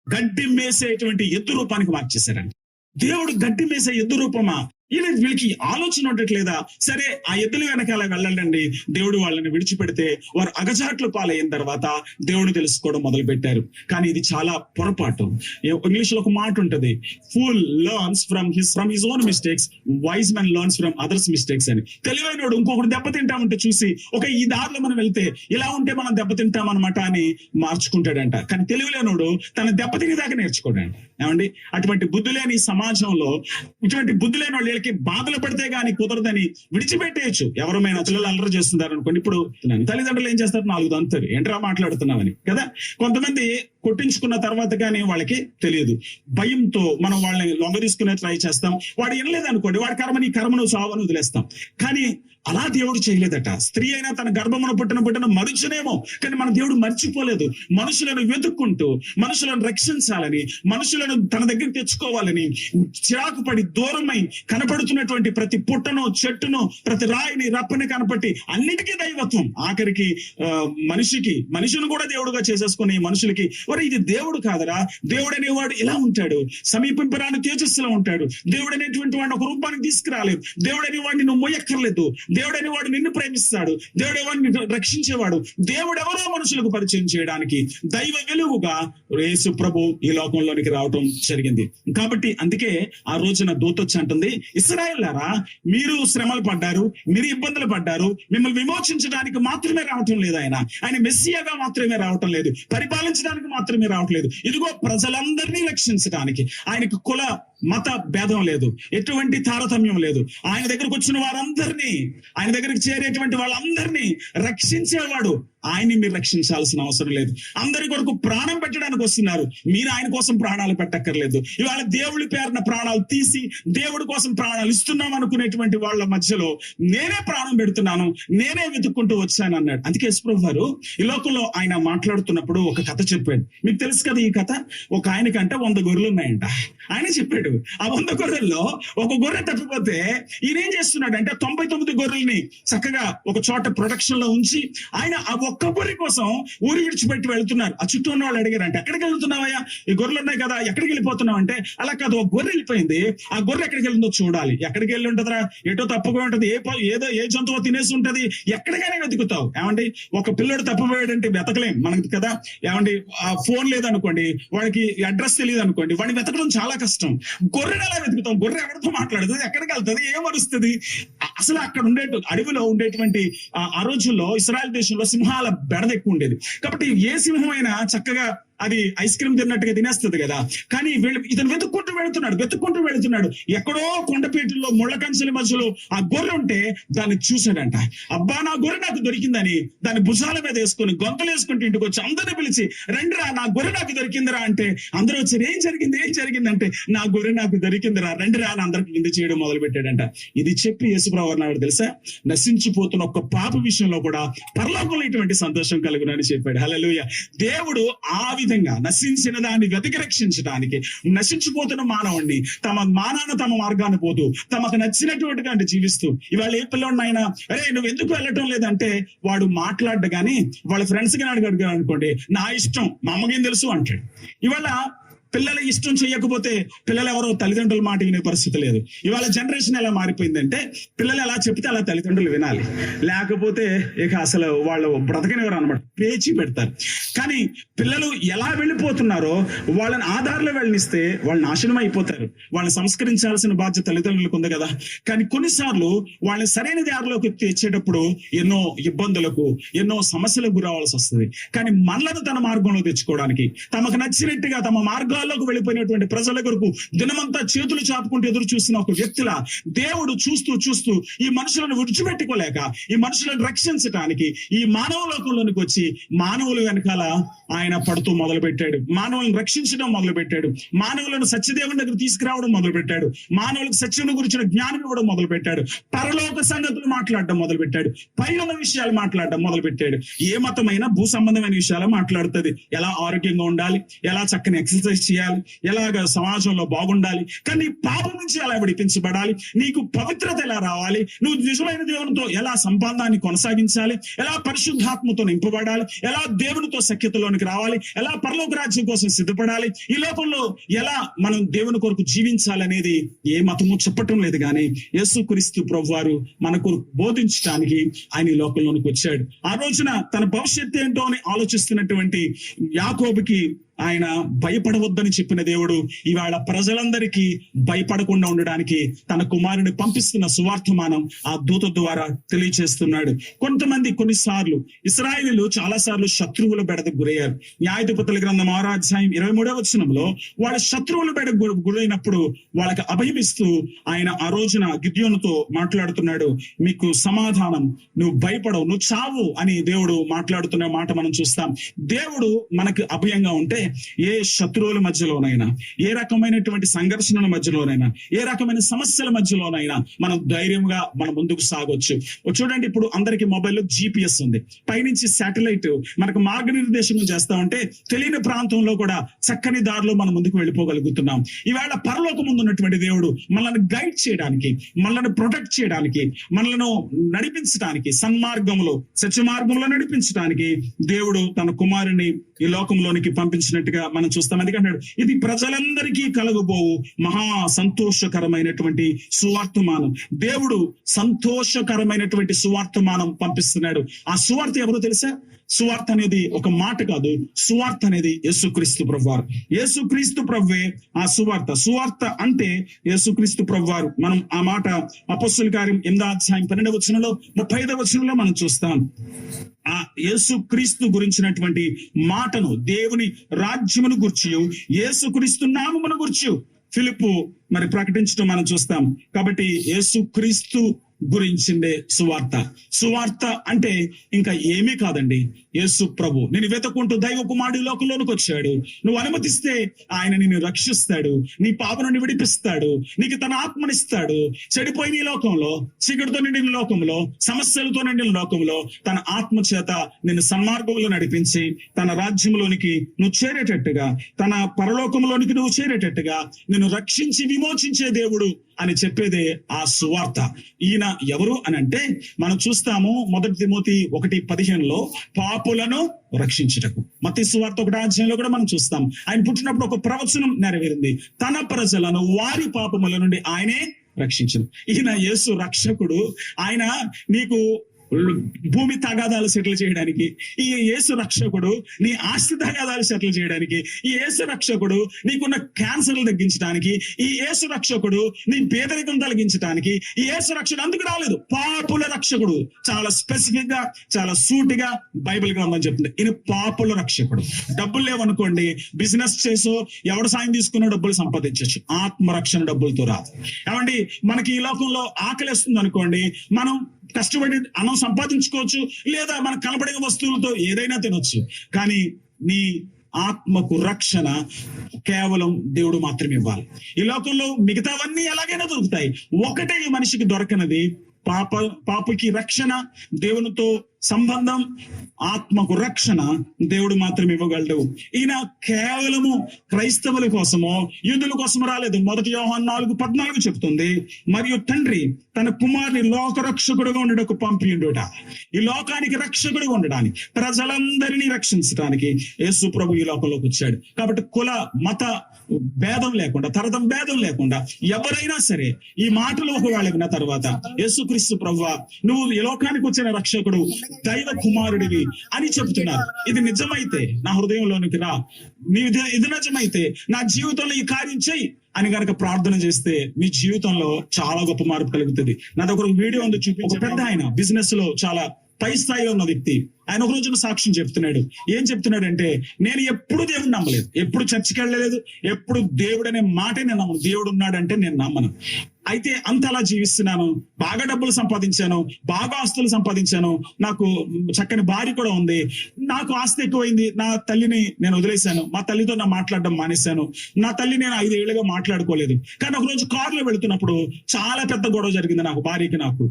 గడ్డి మేసేటువంటి ఎద్దు రూపానికి మార్చేశారండి. దేవుడు గడ్డి మేసే ఎద్దు రూపమా? వీళ్ళకి ఆలోచన ఉండట్లేదా? సరే, ఆ ఎద్దుల వెనకాల వెళ్ళండి. దేవుడు వాళ్ళని విడిచిపెడితే వారు అగచాట్లు పాలైన తర్వాత దేవుడు తెలుసుకోవడం మొదలు పెట్టారు. కానీ ఇది చాలా పొరపాటు. ఇంగ్లీష్ లో ఒక మాట ఉంటది, fool learns from his own mistakes, wise man learns from others mistakes అని. తెలివైనోడు ఇంకొకటి దెబ్బతింటామంటే చూసి, ఈ దారిలో మనం వెళ్తే ఇలా ఉంటే మనం దెబ్బతింటాం అనమాట అని మార్చుకుంటాడంట. కానీ తెలివిలేనోడు తన దెబ్బతినేదాకా నేర్చుకోడండి. ఏమండి, అటువంటి బుద్ధి లేని సమాజంలో ఇటువంటి బుద్ధి లేని వాళ్ళు బాధలు పడితే గానీ కుదరదని విడిచిపెట్టేయచ్చు. ఎవరైనా పిల్లలు అల్లరి చేస్తున్నారు అనుకోండి, ఇప్పుడు తల్లిదండ్రులు ఏం చేస్తారు, 4 దంతారు, ఏంట్రా మాట్లాడుతున్నామని కదా. కొంతమంది కొట్టించుకున్న తర్వాత కానీ వాళ్ళకి తెలియదు. భయంతో మనం వాళ్ళని లొంగ తీసుకునే ట్రై చేస్తాం. వాడు వినలేదు అనుకోండి, వాడి కర్మ నీ కర్మను సావని వదిలేస్తాం. కానీ అలా దేవుడు చేయలేదట. స్త్రీ అయినా తన గర్భమున పుట్టిన మరుచునేమో, కానీ మన దేవుడు మర్చిపోలేదు. మనుషులను వెతుక్కుంటూ మనుషులను రక్షించాలని, మనుషులను తన దగ్గర తెచ్చుకోవాలని చిరాకు పడి దూరమై కనపడుతున్నటువంటి ప్రతి పుట్టను, చెట్టును, ప్రతి రాయిని, రప్పని కనపట్టి అన్నిటికీ దైవత్వం, ఆఖరికి మనిషిని కూడా దేవుడుగా చేసేసుకుని మనుషులకి, ఇది దేవుడు కాదరా, దేవుడు అనేవాడు ఇలా ఉంటాడు, సమీపింపరాని తేజస్సులో ఉంటాడు, దేవుడు అనేటువంటి వాడిని ఒక రూపానికి తీసుకురాలేదు, దేవుడు అనేవాడిని నువ్వు మోయక్కర్లేదు, దేవుడు అనేవాడు నిన్ను ప్రేమిస్తాడు, దేవుడు వాడిని రక్షించేవాడు, దేవుడు ఎవరో మనుషులకు పరిచయం చేయడానికి దైవ వెలుగుగా యేసు ప్రభు ఈ లోకంలోనికి రావటం జరిగింది. కాబట్టి అందుకే ఆ రోజున దూతొచ్చి అంటుంది, ఇశ్రాయేలులారా, మీరు శ్రమలు పడ్డారు, మీరు ఇబ్బందులు పడ్డారు, మిమ్మల్ని విమోచించడానికి మాత్రమే రావటం లేదు, ఆయన మెస్సియాగా మాత్రమే రావటం లేదు, పరిపాలించడానికి మాత్రమే రావట్లేదు, ఇదిగో ప్రజలందరినీ రక్షించడానికి, ఆయనకు కుల మత భేదం లేదు, ఎటువంటి తారతమ్యం లేదు. ఆయన దగ్గరకు వచ్చిన వారందరినీ, ఆయన దగ్గరికి చేరేటువంటి వాళ్ళందరినీ రక్షించేవాడు. ఆయన్ని మీరు రక్షించాల్సిన అవసరం లేదు. అందరి కొరకు ప్రాణం పెట్టడానికి వస్తున్నారు, మీరు ఆయన కోసం ప్రాణాలు పెట్టక్కర్లేదు. ఇవాళ దేవుడి పేరున ప్రాణాలు తీసి దేవుడి కోసం ప్రాణాలు ఇస్తున్నాం అనుకునేటువంటి వాళ్ళ మధ్యలో నేనే ప్రాణం పెడుతున్నాను, నేనే వెతుక్కుంటూ వచ్చాను అన్నాడు. అందుకే యేసుప్రభు వారు ఈ లోకంలో ఆయన మాట్లాడుతున్నప్పుడు ఒక కథ చెప్పాడు. మీకు తెలుసు కదా ఈ కథ. ఒక ఆయనకంటే 100 గొర్రెలు ఉన్నాయంట. ఆయన చెప్పాడు ఆ 100 గొర్రెల్లో ఒక గొర్రె తప్పిపోతే ఈయన ఏం చేస్తున్నాడు అంటే 99 గొర్రెల్ని చక్కగా ఒక చోట ప్రొడక్షన్ లో ఉంచి ఆయన ఆ ఒక్క గొర్రె కోసం ఊరి విడిచిపెట్టి వెళ్తున్నారు. ఆ చుట్టూ ఉన్న వాళ్ళు అడిగారంట, ఎక్కడికి వెళ్తున్నావయ్యా, ఈ గొర్రెలు ఉన్నాయి కదా, ఎక్కడికి వెళ్ళిపోతున్నావు అంటే, అలా కాదు, ఒక గొర్రె వెళ్ళిపోయింది, ఆ గొర్రె ఎక్కడికి వెళ్ళిందో చూడాలి. ఎక్కడికి వెళ్ళి ఉంటుందా, ఏటో తప్పుగా ఉంటది, ఏ జంతువు తినేసి ఉంటది, ఎక్కడికైనా వెతుకుతావు. ఏమండి, ఒక పిల్లడు తప్పిపోయాడంటే వెతకలేం మనకి కదా. ఏమండి, ఆ ఫోన్ లేదనుకోండి, వాడికి అడ్రస్ తెలియదు అనుకోండి, వాడిని వెతకడం చాలా కష్టం. గొర్రెని ఎలా వెతుకుతాం? గొర్రె ఎవరితో మాట్లాడుతుంది, ఎక్కడికి వెళ్తుంది, ఏమరుస్తుంది? అసలు అక్కడ అడవిలో ఉండేటువంటి ఆ రోజుల్లో ఇశ్రాయేల్ దేశంలో సింహాల బెడద ఎక్కువ ఉండేది. కాబట్టి ఏ సింహం అయినా చక్కగా అది ఐస్ క్రీమ్ తిన్నట్టుగా తినేస్తుంది కదా. కానీ ఇతను వెతుక్కుంటూ వెళుతున్నాడు. ఎక్కడో కొండపేటల్లో ముళ్ళ కంచెల మధ్యలో ఆ గొర్రె ఉంటే దాన్ని చూశాడంట. అబ్బా, నా గొర్రె నాకు దొరికిందని దాన్ని భుజాల మీద వేసుకొని గొంతలు వేసుకుంటూ ఇంటికి వచ్చి అందరిని పిలిచి, రండిరా, నా గొర్రె నాకు దొరికిందిరా అంటే అందరూ వచ్చారు. ఏం జరిగిందంటే, నా గొర్రె నాకు దొరికిందిరా, రండిరా అని అందరికి విందు చేయడం మొదలు పెట్టాడంట. ఇది చెప్పి యేసుప్రభువు అన్నాడు తెలుసా, నశించిపోతున్న ఒక్క పాప విషయంలో కూడా పరలోకంలో ఇటువంటి సంతోషం కలుగునని చెప్పాడు. హల్లెలూయా. దేవుడు ఆ విధంగా నశించిన దాన్ని వెతికి రక్షించడానికి, నశించిపోతున్న మానవుడిని తమ మానాన తమ మార్గాన్ని పోతూ తమకు నచ్చినటువంటిగా అంటే జీవిస్తూ, ఇవాళ ఏ పిల్లోడిని అయినా, అరే నువ్వు ఎందుకు వెళ్ళటం లేదంటే వాడు మాట్లాడ్డు కానీ వాళ్ళ ఫ్రెండ్స్ గా అడిగాడు అనుకోండి, నా ఇష్టం, మా అమ్మకేం తెలుసు అంటాడు. ఇవాళ పిల్లల ఇష్టం చేయకపోతే పిల్లలు ఎవరో తల్లిదండ్రుల మాట వినే పరిస్థితి లేదు. ఇవాళ జనరేషన్ ఎలా మారిపోయిందంటే పిల్లలు ఎలా చెప్తే అలా తల్లిదండ్రులు వినాలి, లేకపోతే ఇక అసలు వాళ్ళు బ్రతకనివారు అనమాట, పేచి పెడతారు. కానీ పిల్లలు ఎలా వెళ్ళిపోతున్నారో వాళ్ళని ఆధారంలో వెళ్ళనిస్తే వాళ్ళు నాశనం అయిపోతారు. వాళ్ళని సంస్కరించాల్సిన బాధ్యత తల్లిదండ్రులకు ఉంది కదా. కానీ కొన్నిసార్లు వాళ్ళని సరైన దారిలోకి తెచ్చేటప్పుడు ఎన్నో ఇబ్బందులకు, ఎన్నో సమస్యలకు గురవలసి వస్తుంది. కానీ మనలను తన మార్గంలో తెచ్చుకోవడానికి, తమకు నచ్చినట్టుగా తమ మార్గంలోకి వెళ్ళిపోయినటువంటి ప్రజల కొరకు దినమంతా చేతులు చాపుకుంటూ ఎదురు చూస్తున్న ఒక వ్యక్తిలా దేవుడు చూస్తూ ఈ మనుషులను విడిచిపెట్టుకోలేక ఈ మనుషులను రక్షించడానికి ఈ మానవ లోకంలోనికి వచ్చి మానవుల వెనకాల ఆయన పడుతూ మొదలు పెట్టాడు. మానవులను రక్షించడం మొదలు పెట్టాడు. మానవులను సత్యదేవుని దగ్గర తీసుకురావడం మొదలు పెట్టాడు. మానవులకు సత్యం గురించిన జ్ఞానం ఇవ్వడం మొదలు పెట్టాడు. పరలోక సంగతులు మాట్లాడడం మొదలు పెట్టాడు. పైన విషయాలు మాట్లాడడం మొదలు పెట్టాడు. ఏ మతమైనా భూ సంబంధమైన విషయాలు మాట్లాడుతుంది. ఎలా ఆరోగ్యంగా ఉండాలి, ఎలా చక్కని ఎక్సర్సైజ్ చేయాలి, ఎలాగ సమాజంలో బాగుండాలి, కానీ పాపం నుంచి ఎలా విడిపించబడాలి, నీకు పవిత్రత ఎలా రావాలి, నువ్వు నిజమైన దేవునితో ఎలా సంబంధాన్ని కొనసాగించాలి, ఎలా పరిశుద్ధాత్మతో నింపబడాలి, ఎలా దేవునితో సఖ్యతలోనికి రావాలి, ఎలా పరలోక రాజ్యం కోసం సిద్ధపడాలి, ఈ లోకంలో ఎలా మనం దేవుని కొరకు జీవించాలి అనేది ఏ మతము చెప్పటం లేదు. కానీ యేసుక్రీస్తు ప్రభువారు మనకు బోధించడానికి ఆయన ఈ లోకంలోనికి వచ్చాడు. ఆ రోజున తన భవిష్యత్తు ఏంటో అని ఆలోచిస్తున్నటువంటి యాకోబుకి ఆయన భయపడవద్దని చెప్పిన దేవుడు ఇవాళ ప్రజలందరికీ భయపడకుండా ఉండడానికి తన కుమారుని పంపిస్తున్న సువార్తమానం ఆ దూత ద్వారా తెలియచేస్తున్నాడు. కొన్నిసార్లు ఇశ్రాయేలీయులు చాలా సార్లు శత్రువుల బెడదకు గురయ్యారు. న్యాయాధిపతుల గ్రంథం 6వ అధ్యాయం 23వ వచనంలో వాళ్ళ శత్రువుల బెడకు గురైనప్పుడు వాళ్ళకి అభయమిస్తూ ఆయన ఆ రోజున గిద్యోనుతో మాట్లాడుతున్నాడు. మీకు సమాధానం, నువ్వు భయపడవు, నువ్వు చావు అని దేవుడు మాట్లాడుతున్న మాట మనం చూస్తాం. దేవుడు మనకు అభయంగా ఉంటే ఏ శత్రువుల మధ్యలోనైనా, ఏ రకమైనటువంటి సంఘర్షణల మధ్యలోనైనా, ఏ రకమైన సమస్యల మధ్యలోనైనా మనం ధైర్యంగా మనం ముందుకు సాగొచ్చు. చూడండి, ఇప్పుడు అందరికి మొబైల్లో GPS ఉంది. పైనుంచి శాటిలైట్ మనకు మార్గనిర్దేశం చేస్తా ఉంటే తెలియని ప్రాంతంలో కూడా చక్కని దారిలో మనం ముందుకు వెళ్ళిపోగలుగుతున్నాం. ఈవేళ పరలోకం ముందు ఉన్నటువంటి దేవుడు మనల్ని గైడ్ చేయడానికి, మనల్ని ప్రొటెక్ట్ చేయడానికి, మనలను నడిపించడానికి, సన్మార్గంలో సత్య మార్గంలో నడిపించడానికి దేవుడు తన కుమారుని ఈ లోకంలోనికి పంపించినట్టుగా మనం చూస్తాం. ఎందుకంటే ఇది ప్రజలందరికీ కలగబోవు మహా సంతోషకరమైనటువంటి సువార్తమానం. దేవుడు సంతోషకరమైనటువంటి సువార్తమానం పంపిస్తున్నాడు. ఆ సువార్త ఎవరో తెలుసా? సువార్త అనేది ఒక మాట కాదు, సువార్త అనేది యేసుక్రీస్తు ప్రభువారు. యేసుక్రీస్తు ప్రభువే ఆ సువార్త. సువార్త అంటే యేసుక్రీస్తు ప్రభువారు. మనం ఆ మాట అపొస్తలుల కార్యం 8వ అధ్యాయం 12వ వచనంలో 35వ వచనంలో మనం చూస్తాం. ఆ యేసుక్రీస్తు గురించినటువంటి మాటను, దేవుని రాజ్యమును గుర్చి, యేసుక్రీస్తు నామమును గుర్చి ఫిలిప్పు మరి ప్రకటించడం మనం చూస్తాం. కాబట్టి యేసుక్రీస్తు గురించిందే సువార్త అంటే ఇంకా ఏమీ కాదండి. యేసు ప్రభు నేను వెతుక్కుంటూ దైవ కుమారుడు లోకంలోనికి వచ్చాడు. నువ్వు అనుమతిస్తే ఆయన నిన్ను రక్షిస్తాడు, నీ పాప నుండి విడిపిస్తాడు, నీకు తన ఆత్మనిస్తాడు. చెడిపోయిన ఈ లోకంలో, చీకటితో నిండిన లోకంలో, సమస్యలతో నిండిన లోకంలో తన ఆత్మ చేత నిన్ను సన్మార్గంలో నడిపించి తన రాజ్యంలోనికి నువ్వు చేరేటట్టుగా, తన పరలోకంలోనికి నువ్వు చేరేటట్టుగా నిన్ను రక్షించి విమోచించే దేవుడు అని చెప్పేదే ఆ సువార్త. ఈయన ఎవరు అని అంటే మనం చూస్తాము 1 తిమోతి 1:15 పాపులను రక్షించుటకు. మత్తయి సువార్త 1:1 కూడా మనం చూస్తాం. ఆయన పుట్టినప్పుడు ఒక ప్రవచనం నెరవేరింది. తన ప్రజలను వారి పాపముల నుండి ఆయనే రక్షించను. ఈయన యేసు రక్షకుడు. ఆయన నీకు భూమి తగాదాలు సెటిల్ చేయడానికి, ఈ యేసు రక్షకుడు నీ ఆస్తి తగాదాలు సెటిల్ చేయడానికి, ఈ యేసు రక్షకుడు నీకున్న క్యాన్సర్లు తగ్గించడానికి, ఈ యేసు రక్షకుడు నీ పేదరికం తొలగించడానికి, ఈ యేసు రక్షకుడు అందుకు రాలేదు, పాపుల రక్షకుడు. చాలా స్పెసిఫిక్ గా, చాలా సూటిగా బైబిల్ గ్రంథం చెప్తుంది. ఈయన పాపుల రక్షకుడు. డబ్బులు లేవనుకోండి, బిజినెస్ చేసో ఎవడు సాయం తీసుకున్న డబ్బులు సంపాదించవచ్చు. ఆత్మరక్షణ డబ్బులతో రాదు. ఏమండి, మనకి ఈ లోకంలో ఆకలిస్తుంది అనుకోండి, మనం కష్టపడి అన్నం సంపాదించుకోవచ్చు, లేదా మనకు కనబడే వస్తువులతో ఏదైనా తినొచ్చు. కానీ నీ ఆత్మకు రక్షణ కేవలం దేవుడు మాత్రమే ఇవ్వాలి. ఈ లోకంలో మిగతావన్నీ ఎలాగైనా దొరుకుతాయి. ఒకటే ఈ మనిషికి దొరకనది పాపకి రక్షణ, దేవునితో సంబంధం, ఆత్మకు రక్షణ దేవుడు మాత్రం ఇవ్వగలడు. ఈయన కేవలము క్రైస్తవుల కోసమో యూదుల కోసం రాలేదు. 1 యోహాను 4:14 చెప్తుంది, మరియు తండ్రి తన కుమారుని లోకరక్షకుడుగా ఉండటకు పంపియుండుట. ఈ లోకానికి రక్షకుడుగా ఉండడానికి, ప్రజలందరినీ రక్షించడానికి యేసు ప్రభు ఈ లోకంలోకి వచ్చాడు. కాబట్టి కుల మత భేదం లేకుండా, తరతం భేదం లేకుండా ఎవరైనా సరే ఈ మాటలు ఒకవేళ విన్న తర్వాత, యేసుక్రీస్తు ప్రభువా నువ్వు ఈ లోకానికి వచ్చిన రక్షకుడు, దైవ కుమారుడివి అని చెప్తున్నారు. ఇది నిజమైతే నా హృదయంలోనికి రా, ఇది నిజమైతే నా జీవితంలో ఈ కార్యం చెయ్యి అని గనక ప్రార్థన చేస్తే మీ జీవితంలో చాలా గొప్ప మార్పు కలుగుతుంది. నా దగ్గర ఒక వీడియో ఉంది, ఒక పెద్ద ఆయన బిజినెస్ లో చాలా పై స్థాయిలో ఉన్న వ్యక్తి. ఆయన ఒక రోజున సాక్ష్యం చెప్తున్నాడు. ఏం చెప్తున్నాడంటే, నేను ఎప్పుడు దేవుడిని నమ్మలేదు, ఎప్పుడు చర్చికి వెళ్ళలేదు, ఎప్పుడు దేవుడు అనే మాటే నేను నమ్మను. దేవుడు ఉన్నాడంటే నేను నమ్మను. అయితే అంతలా జీవిస్తున్నాను, బాగా డబ్బులు సంపాదించాను, బాగా ఆస్తులు సంపాదించాను, నాకు చక్కని భార్య కూడా ఉంది, నాకు ఆస్తి ఎక్కువైంది, నా తల్లిని నేను వదిలేశాను, మా తల్లితో నా మాట్లాడడం మానేశాను, నా తల్లి నేను 5 ఏళ్ళుగా మాట్లాడుకోలేదు. కానీ ఒక రోజు కారులో వెళుతున్నప్పుడు చాలా పెద్ద గొడవ జరిగింది నాకు, భార్యకి నాకు.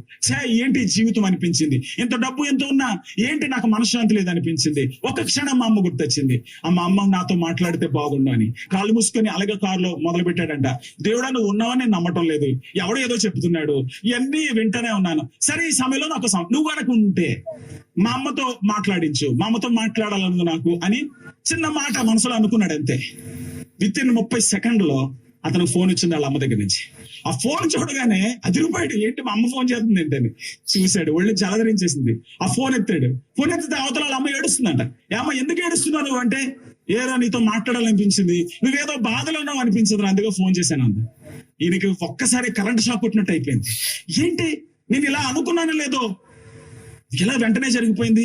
ఏంటి జీవితం అనిపించింది, ఇంత డబ్బు ఎంత ఉన్నా ఏంటి నాకు మనశ్శాంతి లేదనిపించింది. ఒక క్షణం మా అమ్మ గుర్తొచ్చింది. మా అమ్మ నాతో మాట్లాడితే బాగుండు అని కాళ్ళు మూసుకొని అలాగే కారులో మొదలు పెట్టాడంట. దేవుడా నువ్వు ఉన్నావని నేను నమ్మటం లేదు, ఎవడో ఏదో చెప్తున్నాడు, ఇవన్నీ వింటనే ఉన్నాను. సరే ఈ సమయంలో నాకు నువ్వు కనుక ఉంటే మా అమ్మతో మాట్లాడించు, మా అమ్మతో మాట్లాడాలను నాకు అని చిన్న మాట మనసులో అనుకున్నాడు. అంతే. విత్ ఇన్ 30 సెకండ్లో అతను ఫోన్ వచ్చింది వాళ్ళ అమ్మ దగ్గర నుంచి. ఆ ఫోన్ చూడగానే అదిరిపోయాడు. ఏంటి మా అమ్మ ఫోన్ చేస్తుంది ఏంటని చూశాడు, ఒళ్ళు జలధరించేసింది. ఆ ఫోన్ ఎత్తాడు. ఫోన్ ఎత్తితే అవతల వాళ్ళ అమ్మ ఏడుస్తుందంట. అమ్మ ఎందుకు ఏడుస్తున్నావు అంటే, ఏరా నీతో మాట్లాడాలనిపించింది, నువ్వేదో బాధలో ఉన్నావు అనిపించదు, అందుకే ఫోన్ చేశాను అంది. ఈయనకి ఒక్కసారి కరెంట్ షాక్ కొట్టినట్టు అయిపోయింది. ఏంటి నేను ఇలా అనుకున్నాను లేదో, ఇలా వెంటనే జరిగిపోయింది.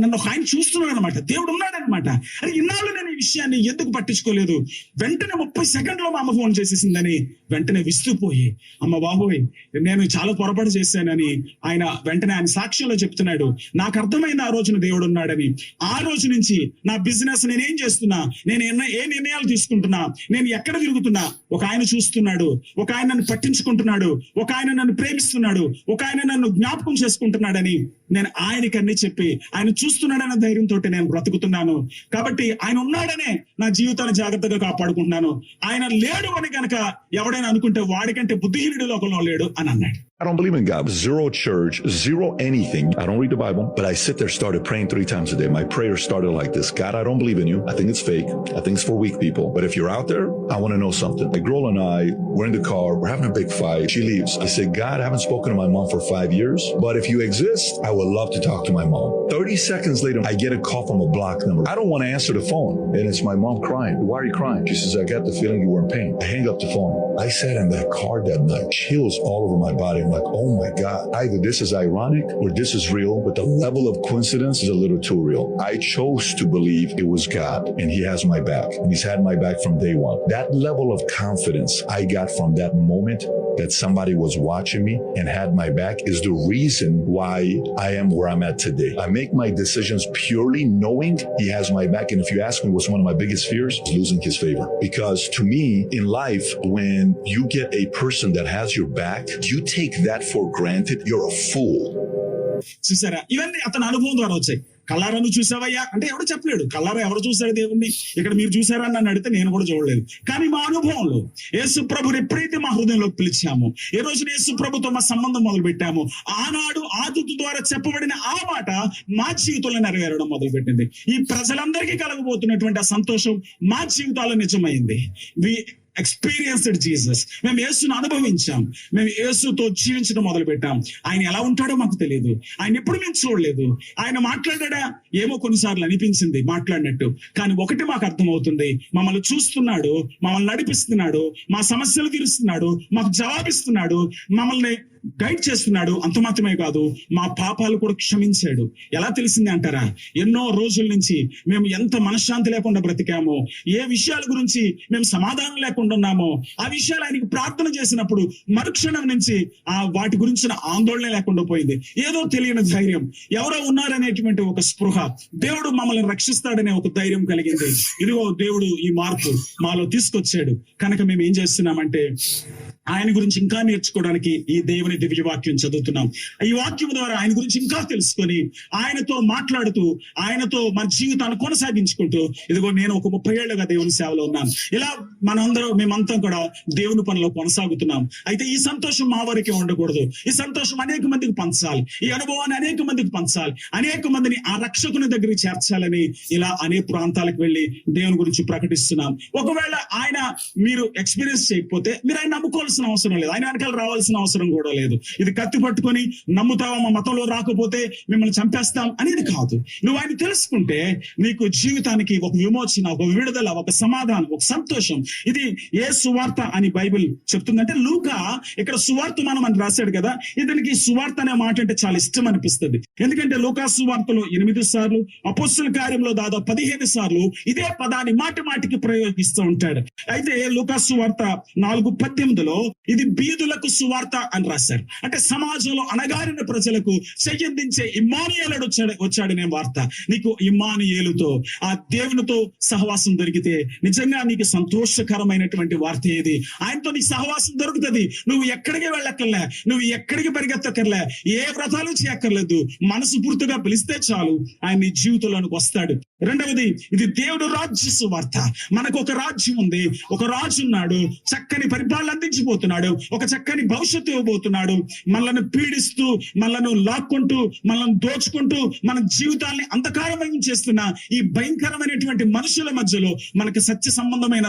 నన్ను ఒక ఆయన చూస్తున్నాడు అనమాట, దేవుడు ఉన్నాడనమాట. అరే ఇన్నాళ్ళు నేను ఈ విషయాన్ని ఎందుకు పట్టించుకోలేదు, వెంటనే 30 సెకండ్లో మా అమ్మ ఫోన్ చేసేసిందని వెంటనే విస్తుపోయి, అమ్మ బాబోయ్ నేను చాలా పొరపాటు చేశానని ఆయన వెంటనే ఆయన సాక్ష్యంలో చెప్తున్నాడు. నాకు అర్థమైంది ఆ రోజున దేవుడు ఉన్నాడని. ఆ రోజు నుంచి నా బిజినెస్ నేనేం చేస్తున్నా, నేను ఏ నిర్ణయాలు తీసుకుంటున్నా, నేను ఎక్కడ తిరుగుతున్నా, ఒక ఆయన చూస్తున్నాడు, ఒక ఆయన నన్ను పట్టించుకుంటున్నాడు, ఒక ఆయన నన్ను ప్రేమిస్తున్నాడు, ఒక ఆయన నన్ను జ్ఞాపకం చేసుకుంటున్నాడని నేను ఆయనకి అన్ని చెప్పి, ఆయన చూస్తున్నాడన్న ధైర్యంతో నేను బ్రతుకుతున్నాను. కాబట్టి ఆయన ఉన్నాడనే నా జీవితాన్ని జాగ్రత్తగా కాపాడుకుంటున్నాను. ఆయన లేడు అని కనుక ఎవడైనా అనుకుంటే వాడికంటే బుద్ధిహీనుడు లోకంలో లేడు అని అన్నాడు. I don't believe in God. Zero church, zero anything. I don't read the Bible, but I sit there, started praying 3 times a day. My prayer started like this: God, I don't believe in you. I think it's fake. I think it's for weak people. But if you're out there, I want to know something. My girl and I, we're in the car, we're having a big fight. She leaves. I said, God, I haven't spoken to my mom for 5 years, but if you exist, I would love to talk to my mom. 30 seconds later, I get a call from a block number. I don't want to answer the phone. And it's my mom crying. Why are you crying? She says, I got the feeling you were in pain. I hang up the phone. I sat in that car that night, chills all over my body. I'm like, oh my God, either this is ironic or this is real, but the level of coincidence is a little too real. I chose to believe it was God, and he has my back, and he's had my back from day one. That level of confidence I got from that moment that somebody was watching me and had my back is the reason why I am where I'm at today. I make my decisions purely knowing he has my back. And if you ask me what's one of my biggest fears, is losing his favor. Because to me, in life, when you get a person that has your back, you take that for granted, you're a fool. చూసారా, ఇవన్నీ అతని అనుభవం ద్వారా వచ్చాయి. కల్లారా నువ్వు చూసావయ్యా అంటే ఎవరు చెప్పలేడు. కల్లారా ఎవరు చూశాడు దేవుణ్ణి? ఇక్కడ మీరు చూసారా అని నన్ను అడిగితే నేను కూడా చూడలేదు. కానీ మా అనుభవంలో యేసు ప్రభుని ఎప్పుడైతే మా హృదయంలోకి పిలిచామో, ఏ రోజు యేసు ప్రభుతో మా సంబంధం మొదలు పెట్టామో, ఆనాడు ఆ దూత ద్వారా చెప్పబడిన ఆ మాట మా జీవితంలో నెరవేరడం మొదలు పెట్టింది. ఈ ప్రజలందరికీ కలగబోతున్నటువంటి ఆ సంతోషం మా జీవితాల్లో నిజమైంది. Experienced Jesus. మేము యేసును అనుభవించాం, మేము యేసుతో జీవించడం మొదలు పెట్టాం. ఆయన ఎలా ఉంటాడో మాకు తెలియదు, ఆయన ఎప్పుడు మేము చూడలేదు. ఆయన మాట్లాడా ఏమో కొన్నిసార్లు అనిపించింది మాట్లాడినట్టు, కానీ ఒకటి మాకు అర్థమవుతుంది, మమ్మల్ని చూస్తున్నాడు, మమ్మల్ని నడిపిస్తున్నాడు, మా సమస్యలు తీరుస్తున్నాడు, మాకు జవాబిస్తున్నాడు, మమ్మల్ని గైడ్ చేస్తున్నాడు. అంత మాత్రమే కాదు, మా పాపాలు కూడా క్షమించాడు. ఎలా తెలిసింది అంటారా? ఎన్నో రోజుల నుంచి మేము ఎంత మనశ్శాంతి లేకుండా బ్రతికామో, ఏ విషయాల గురించి మేము సమాధానం లేకుండా ఉన్నామో, ఆ విషయాలు ఆయనకి ప్రార్థన చేసినప్పుడు మరుక్షణం నుంచి వాటి గురించిన ఆందోళన లేకుండా పోయింది. ఏదో తెలియని ధైర్యం, ఎవరో ఉన్నారనేటువంటి ఒక స్పృహ, దేవుడు మమ్మల్ని రక్షిస్తాడనే ఒక ధైర్యం కలిగింది. ఇదిగో దేవుడు ఈ మార్పు మాలో తీసుకొచ్చాడు. కనుక మేము ఏం చేస్తున్నామంటే ఆయన గురించి ఇంకా నేర్చుకోవడానికి ఈ దేవుని దివ్య వాక్యం చదువుతున్నాం. ఈ వాక్యం ద్వారా ఆయన గురించి ఇంకా తెలుసుకొని, ఆయనతో మాట్లాడుతూ, ఆయనతో మన జీవితాన్ని కొనసాగించుకుంటూ, ఇదిగో నేను ఒక 30 ఏళ్లుగా దేవుని సేవలో ఉన్నాను. ఇలా మేమంతా కూడా దేవుని పనిలో కొనసాగుతున్నాం. అయితే ఈ సంతోషం మా వరకే ఉండకూడదు. ఈ సంతోషం అనేక మందికి పంచాలి, ఈ అనుభవాన్ని అనేక మందికి పంచాలి, అనేక మందిని ఆ రక్షకుని దగ్గరికి చేర్చాలని ఇలా అనేక ప్రాంతాలకు వెళ్ళి దేవుని గురించి ప్రకటిస్తున్నాం. ఒకవేళ ఆయన మీరు ఎక్స్పీరియన్స్ చేయకపోతే మీరు ఆయన నమ్ముకోవాల్సిన అవసరం లేదు, ఆయన వెనకాల రావాల్సిన అవసరం కూడా లేదు. ఇది కత్తి పట్టుకొని నమ్ముతావా, మా మతంలో రాకపోతే మిమ్మల్ని చంపేస్తాం అనేది కాదు. నువ్వు ఆయన తెలుసుకుంటే నీకు జీవితానికి ఒక విమోచన, ఒక విడుదల, ఒక సమాధానం, ఒక సంతోషం. ఇది ఏ సువార్త అని బైబిల్ చెప్తుందంటే, లూకా ఇక్కడ సువార్తమానం అని రాశాడు కదా, ఇతనికి సువార్త అనే మాట అంటే చాలా ఇష్టం అనిపిస్తుంది. ఎందుకంటే లూకా సువార్తలో 8 సార్లు, అపోస్తల కార్యంలో దాదాపు 15 సార్లు ఇదే పదాన్ని మాటి మాటికి ప్రయోగిస్తూ ఉంటాడు. అయితే లూకా సువార్త 4:18లో ఇది బీదులకు సువార్త అని రాశారు. అంటే సమాజంలో అణగారిన ప్రజలకు చెయ్యందించే ఇమ్మానుయేలుడు వచ్చాడనే వార్త. నీకు ఇమ్మానుయేలుతో, ఆ దేవునితో సహవాసం దొరికితే నిజంగా నీకు సంతోషకరమైనటువంటి వార్త ఏది? ఆయనతో నీకు సహవాసం దొరుకుతుంది. నువ్వు ఎక్కడికి వెళ్ళక్కర్లే, నువ్వు ఎక్కడికి పరిగెత్తక్కర్లే, ఏ వ్రతాలు చేయక్కర్లేదు. మనసు పూర్తిగా పిలిస్తే చాలు, ఆయన నీ జీవితంలోనికి వస్తాడు. రెండవది, ఇది దేవుడు రాజ్య సువార్త. మనకు ఒక రాజ్యం ఉంది, ఒక రాజు ఉన్నాడు, చక్కని పరిపాలన అందించిపోతున్నాడు, ఒక చక్కని భవిష్యత్తు ఇవ్వబోతున్నాడు. మనల్ని పీడిస్తూ, మనల్ని లాక్కుంటూ, మనల్ని దోచుకుంటూ, మన జీవితాన్ని అంధకారమయం చేస్తున్న ఈ భయంకరమైనటువంటి మనుషుల మధ్యలో మనకి సత్య సంబంధమైన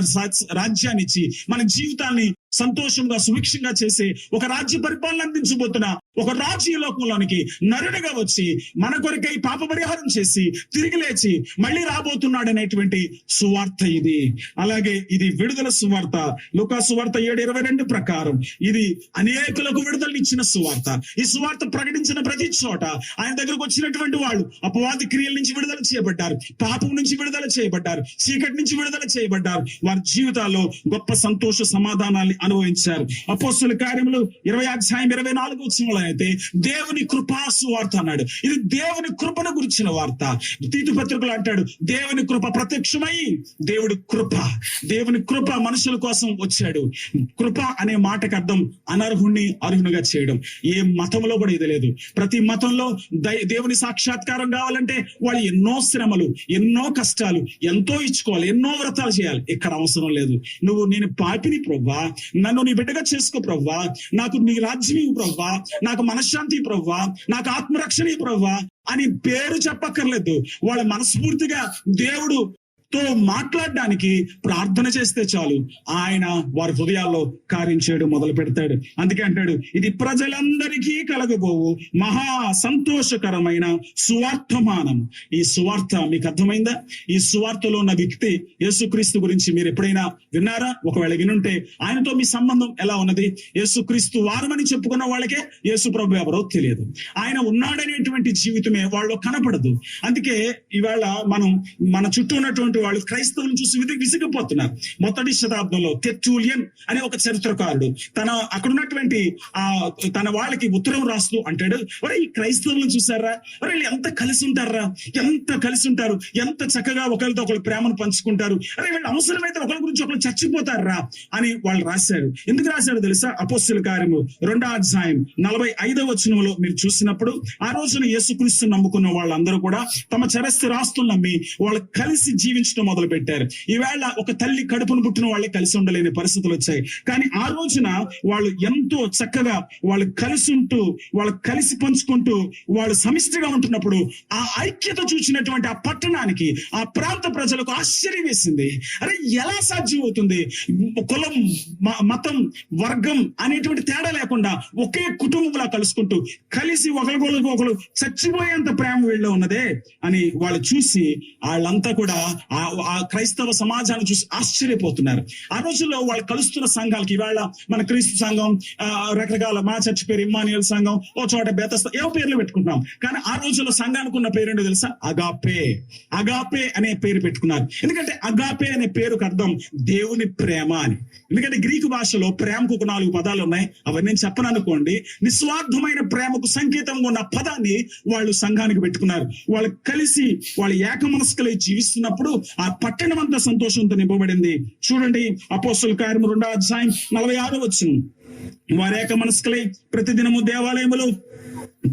రాజ్యాన్ని ఇచ్చి మన జీవితాన్ని సంతోషంగా, సుభిక్షంగా చేసి ఒక రాజ్య పరిపాలన అందించబోతున్న ఒక రాజు ఈ లోకంలోనికి నరుడిగా వచ్చి మన కొరకై పాప పరిహారం చేసి తిరిగి లేచి మళ్ళీ రాబోతున్నాడు అనేటువంటి సువార్త ఇది. అలాగే ఇది విడుదల సువార్త. లూకా సువార్త 7:22 ప్రకారం ఇది అనేకులకు విడుదలనిచ్చిన సువార్త. ఈ సువార్త ప్రకటించిన ప్రతి చోట ఆయన దగ్గరకు వచ్చినటువంటి వాళ్ళు అపవాది క్రియల నుంచి విడుదల చేయబడ్డారు, పాపం నుంచి విడుదల చేయబడ్డారు, చీకటి నుంచి విడుదల చేయబడ్డారు. వారి జీవితాల్లో గొప్ప సంతోష సమాధానాన్ని అనుభవించారు. అపోస్తలుల కార్యములు 20:24 అయితే దేవుని కృపా సువార్త అన్నాడు. ఇది దేవుని కృపను గురించిన వార్త. తీతు పత్రికలు అంటాడు, దేవుని కృప ప్రత్యక్షమై, దేవుని కృప మనుషుల కోసం వచ్చాడు. కృప అనే మాటకు అర్థం అనర్హుణ్ణి అర్హునిగా చేయడం. ఏ మతంలో కూడా ఇది లేదు. ప్రతి మతంలో దేవుని సాక్షాత్కారం కావాలంటే వాళ్ళు ఎన్నో శ్రమలు, ఎన్నో కష్టాలు, ఎంతో ఇచ్చుకోవాలి, ఎన్నో వ్రతాలు చేయాలి. ఇక్కడ అవసరం లేదు. నేను పాపిని ప్రభువా, నన్ను నీ బిడ్డగా చేసుకో ప్రభువా, నాకు నీ రాజ్యం ప్రభువా, నాకు మనశ్శాంతి ప్రభువా, నాకు ఆత్మరక్షణ ప్రభువా అని పేరు చెప్పక్కర్లేదు. వాళ్ళ మనస్ఫూర్తిగా దేవుడు తో మాట్లాడడానికి ప్రార్థన చేస్తే చాలు ఆయన వారి హృదయాల్లో కార్యం చేయడం మొదలు పెడతాడు. అందుకే అంటాడు, ఇది ప్రజలందరికీ కలగబోవు మహా సంతోషకరమైన సువార్తమానం. ఈ సువార్త మీకు అర్థమైందా? ఈ సువార్తలో ఉన్న వ్యక్తి యేసుక్రీస్తు గురించి మీరు ఎప్పుడైనా విన్నారా? ఒకవేళ వినుంటే ఆయనతో మీ సంబంధం ఎలా ఉన్నది? యేసుక్రీస్తు వారమని చెప్పుకున్న వాళ్ళకే యేసు ప్రభు ఎవరో తెలియదు. ఆయన ఉన్నాడనేటువంటి జీవితమే వాళ్ళు కనపడదు. అందుకే ఇవాళ మనం మన చుట్టూ ఉన్నటువంటి వాళ్ళు క్రైస్తవులను చూసి విసిగిపోతున్నారు. మొదటి శతాబ్దంలో టెర్టులియన్ అనే ఒక చరిత్రకారుడు అక్కడ ఉన్నటువంటి తన వాళ్ళకి ఉత్తరం రాస్తూ అంటాడు, ఒరే ఈ క్రైస్తవులను చూసారా, ఒరే వీళ్ళు ఎంత కలిసి ఉంటారా, ఎంత కలిసి ఉంటారు, ఎంత చక్కగా ఒకరితో ఒకరు ప్రేమను పంచుకుంటారు, అరే వీళ్ళు అవసరమైతే ఒకరి గురించి ఒకరు చచ్చిపోతారా అని వాళ్ళు రాశారు. ఎందుకు రాశారు తెలుసా? అపోస్తలుల కార్యము 2వ అధ్యాయం 45వ వచనంలో మీరు చూసినప్పుడు, ఆ రోజున యేసుక్రీస్తును నమ్ముకున్న వాళ్ళందరూ కూడా తమ చరస్థ రాస్తులు నమ్మి వాళ్ళు కలిసి జీవించడం మొదలు పెట్టారు. ఈవేళ ఒక తల్లి కడుపును పుట్టిన వాళ్ళే కలిసి ఉండలేని పరిస్థితులు వచ్చాయి. కానీ ఆ రోజున వాళ్ళు ఎంతో చక్కగా వాళ్ళు కలిసి ఉంటూ, వాళ్ళు కలిసి పంచుకుంటూ, వాళ్ళు సమిష్టిగా ఉంటున్నప్పుడు ఆ ఐక్యత చూసినటువంటి ఆ పట్టణానికి, ఆ ప్రాంత ప్రజలకు ఆశ్చర్యం వేసింది. అరే ఎలా సాధ్యం అవుతుంది? కులం, మతం, వర్గం అనేటువంటి తేడా లేకుండా ఒకే కుటుంబంలా కలుసుకుంటూ కలిసి ఒకరు చచ్చిపోయేంత ప్రేమ వీళ్ళలో ఉన్నదే అని వాళ్ళు చూసి వాళ్ళంతా కూడా ఆ క్రైస్తవ సమాజాన్ని చూసి ఆశ్చర్యపోతున్నారు. ఆ రోజుల్లో వాళ్ళు కలుస్తున్న సంఘాలకి, ఇవాళ మన క్రీస్తు సంఘం, రకరకాల మా చర్చ్ పేరు ఇమ్మానుయేల్ సంఘం, ఓ చోట బేతస్తా, ఏవో పేర్లు పెట్టుకుంటున్నాం. కానీ ఆ రోజుల్లో సంఘానికి ఉన్న పేరు ఏంటో తెలుసా? అగాపే అనే పేరు పెట్టుకున్నారు. ఎందుకంటే అగాపే అనే పేరుకు అర్థం దేవుని ప్రేమ అని. ఎందుకంటే గ్రీకు భాషలో ప్రేమకు ఒక 4 పదాలు ఉన్నాయి. అవన్నీ నేను చెప్పను అనుకోండి. నిస్వార్థమైన ప్రేమకు సంకేతంగా ఉన్న పదాన్ని వాళ్ళు సంఘానికి పెట్టుకున్నారు. వాళ్ళు కలిసి వాళ్ళు ఏకమనస్కులై జీవిస్తున్నప్పుడు ఆ పట్టణం అంతా సంతోషంతో నింపబడింది. చూడండి, అపోస్తలుల కార్యము 2వ అధ్యాయం 46వ వచనం, వారు ఏకమనస్కులై ప్రతిదినము దేవాలయములో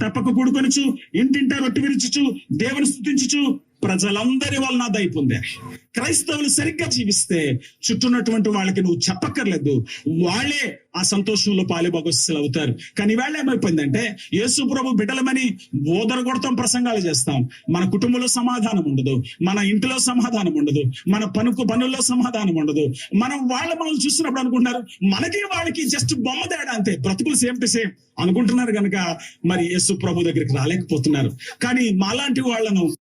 తప్పక కూడుకొనుచు ఇంటింటా రొట్టె విరుచుచు దేవుని స్తుతించుచు ప్రజలందరి వలన దయ పొందారు. క్రైస్తవులు సరిగ్గా జీవిస్తే చుట్టూన్నటువంటి వాళ్ళకి నువ్వు చెప్పక్కర్లేదు, వాళ్ళే ఆ సంతోషంలో పాలుభాగస్తులు అవుతారు. కానీ ఇవాళ ఏమైపోయిందంటే, యేసు ప్రభు బిడ్డలమని ఓదరగొడతాం, ప్రసంగాలు చేస్తాం, మన కుటుంబంలో సమాధానం ఉండదు, మన ఇంటిలో సమాధానం ఉండదు, మన పనుల్లో సమాధానం ఉండదు. మనం చూసినప్పుడు అనుకుంటున్నారు మనకి వాళ్ళకి జస్ట్ బొమ్మ తేడా అంతే, బ్రతుకులు సేమ్ టు సేమ్ అనుకుంటున్నారు కనుక మరి యేసు ప్రభు దగ్గరికి రాలేకపోతున్నారు. కానీ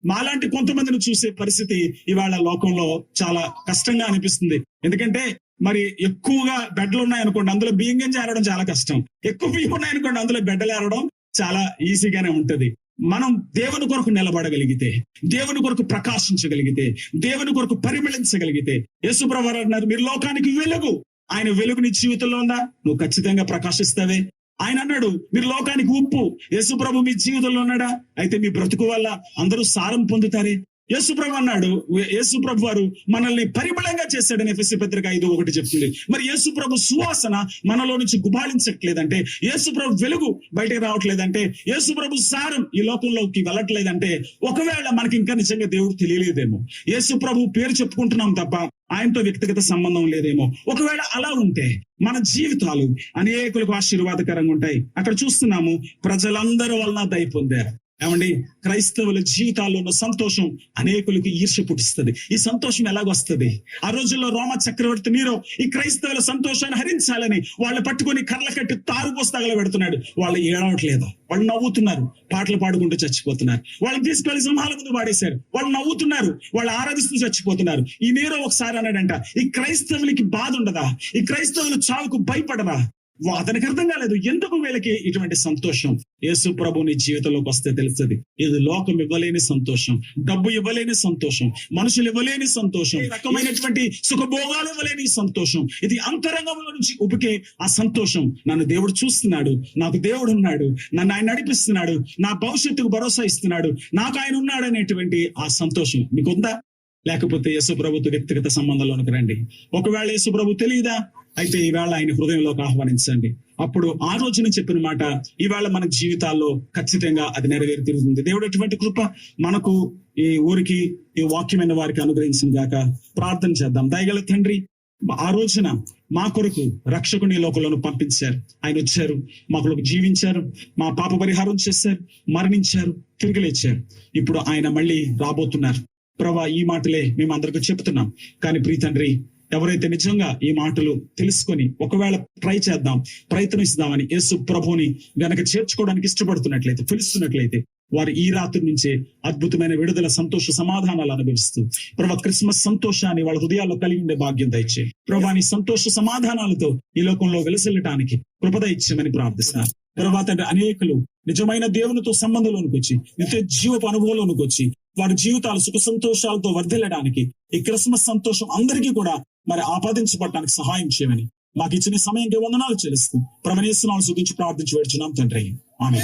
మాలాంటి కొంతమందిని చూసే పరిస్థితి ఇవాళ లోకంలో చాలా కష్టంగా అనిపిస్తుంది. ఎందుకంటే మరి ఎక్కువగా బెడ్లు ఉన్నాయనుకోండి, అందులో బియ్యం గింజ ఏరడం చాలా కష్టం. ఎక్కువ బియ్యం ఉన్నాయనుకోండి, అందులో బెడ్డలు ఏరడం చాలా ఈజీగానే ఉంటది. మనం దేవుని కొరకు నిలబడగలిగితే, దేవుని కొరకు ప్రకాశించగలిగితే, దేవుని కొరకు పరిమళించగలిగితే, యేసుప్రభు వారు అన్నారు, మీరు లోకానికి వెలుగు. ఆయన వెలుగు నీ జీవితంలో ఉందా? నువ్వు ఖచ్చితంగా ప్రకాశిస్తావే. ఆయన అన్నాడు, మీరు లోకానికి ఉప్పు. యేసుప్రభు మీ జీవితంలో ఉన్నాడా? అయితే మీ బ్రతుకు వల్ల అందరూ సారం పొందుతారే. యేసుప్రభు అన్నాడు, యేసుప్రభు వారు మనల్ని పరిమళంగా చేశాడని ఎఫెసీ పత్రిక 5:1 చెప్తుంది. మరి యేసుప్రభు సువాసన మనలో నుంచి గుబాళించట్లేదంటే, యేసుప్రభు వెలుగు బయటకు రావట్లేదంటే, యేసుప్రభు సారం ఈ లోకంలోకి వెళ్ళట్లేదంటే, ఒకవేళ మనకి ఇంకా నిజంగా దేవుడు తెలియలేదేమో, యేసుప్రభు పేరు చెప్పుకుంటున్నాం తప్ప ఆయనతో వ్యక్తిగత సంబంధం లేదేమో. ఒకవేళ అలా ఉంటే మన జీవితాలు అనేకులకు ఆశీర్వాదకరంగా ఉంటాయి. అక్కడ చూస్తున్నాము, ప్రజలందరి వలన దయ పొందారు. ఏమండి, క్రైస్తవుల జీవితాల్లో ఉన్న సంతోషం అనేకులకు ఈర్ష్య పుట్టిస్తుంది. ఈ సంతోషం ఎలాగొస్తుంది? ఆ రోజుల్లో రోమ చక్రవర్తి నీరో ఈ క్రైస్తవుల సంతోషాన్ని హరించాలని వాళ్ళు పట్టుకొని కర్ల కట్టి తారుపోసి తగలబెడుతున్నాడు. వాళ్ళు ఏడవట్లేదు, వాళ్ళు నవ్వుతున్నారు, పాటలు పాడుకుంటూ చచ్చిపోతున్నారు. వాళ్ళని తీసుకెళ్లి సింహాల ముందు పాడేశారు, వాళ్ళు నవ్వుతున్నారు, వాళ్ళు ఆరాధిస్తూ చచ్చిపోతున్నారు. ఈ నీరో ఒకసారి అన్నాడంట, ఈ క్రైస్తవులకి బాధ ఉండదా? ఈ క్రైస్తవులు చావుకు భయపడరా? అతనికి అర్థం కాలేదు ఎందుకు వీళ్ళకి ఇటువంటి సంతోషం. యేసు ప్రభు నీ జీవితంలోకి వస్తే తెలుస్తుంది, ఇది లోకం ఇవ్వలేని సంతోషం, డబ్బు ఇవ్వలేని సంతోషం, మనుషులు ఇవ్వలేని సంతోషం, రకమైనటువంటి సుఖభోగాలు ఇవ్వలేని సంతోషం. ఇది అంతరంగంలో నుంచి ఉపికే ఆ సంతోషం. నన్ను దేవుడు చూస్తున్నాడు, నాకు దేవుడు ఉన్నాడు, నన్ను ఆయన నడిపిస్తున్నాడు, నా భవిష్యత్తుకు భరోసా ఇస్తున్నాడు, నాకు ఆయన ఉన్నాడు అనేటువంటి ఆ సంతోషం మీకుందా? లేకపోతే యేసు ప్రభుతో వ్యక్తిగత సంబంధంలోనికి రండి. ఒకవేళ యేసు ప్రభు తెలియదా? అయితే ఈవేళ ఆయన హృదయంలోకి ఆహ్వానించండి. అప్పుడు ఆ రోజున చెప్పిన మాట ఈవేళ మన జీవితాల్లో ఖచ్చితంగా అది నెరవేరి తిరుగుతుంది. దేవుడు ఎటువంటి కృప మనకు, ఈ ఊరికి, ఈ వాక్యమైన వారికి అనుగ్రహించిన గాక. ప్రార్థన చేద్దాం. దయగల తండ్రి, ఆ రోజున మా కొరకు రక్షకుని లోకంలో పంపించారు. ఆయన వచ్చారు, మా కొరకు జీవించారు, మా పాప పరిహారం చేశారు, మరణించారు, తిరిగి లేచారు. ఇప్పుడు ఆయన మళ్ళీ రాబోతున్నారు. ప్రభా ఈ మాటలే మేము అందరికీ చెప్తున్నాం. కానీ ప్రియ తండ్రి, ఎవరైతే నిజంగా ఈ మాటలు తెలుసుకొని ఒకవేళ ట్రై చేద్దాం, ప్రయత్నిస్తామని యేసు ప్రభుని గనక చేర్చుకోవడానికి ఇష్టపడుతున్నట్లయితే, పిలుస్తున్నట్లయితే, వారు ఈ రాత్రి నుంచే అద్భుతమైన విడుదల, సంతోష సమాధానాలు అనుభవిస్తూ ప్రభా క్రిస్మస్ సంతోషాన్ని వాళ్ళ హృదయాల్లో కలిగి ఉండే భాగ్యం దయచే. ప్రభా నీ సంతోష సమాధానాలతో ఈ లోకంలో వెలసిల్లటానికి కృప దయచేయమని ప్రార్థిస్తున్నారు. ప్రభా తండ్రి, అనేకులు నిజమైన దేవునితో సంబంధంలోనికి వచ్చి నిత్య జీవపు అనుభవంలోనికి వచ్చి వారి జీవితాలు సుఖ సంతోషాలతో వర్ధిల్లడానికి ఈ క్రిస్మస్ సంతోషం అందరికీ కూడా మరి ఆపాదించబడటానికి సహాయం చేయమని మాకు ఇచ్చిన సమయంకి వందనాలు చెల్లిస్తూ ప్రభువైన యేసు నామములో స్తుతించి ప్రార్థించి వేడుచున్నాం తండ్రి. ఆమేన్.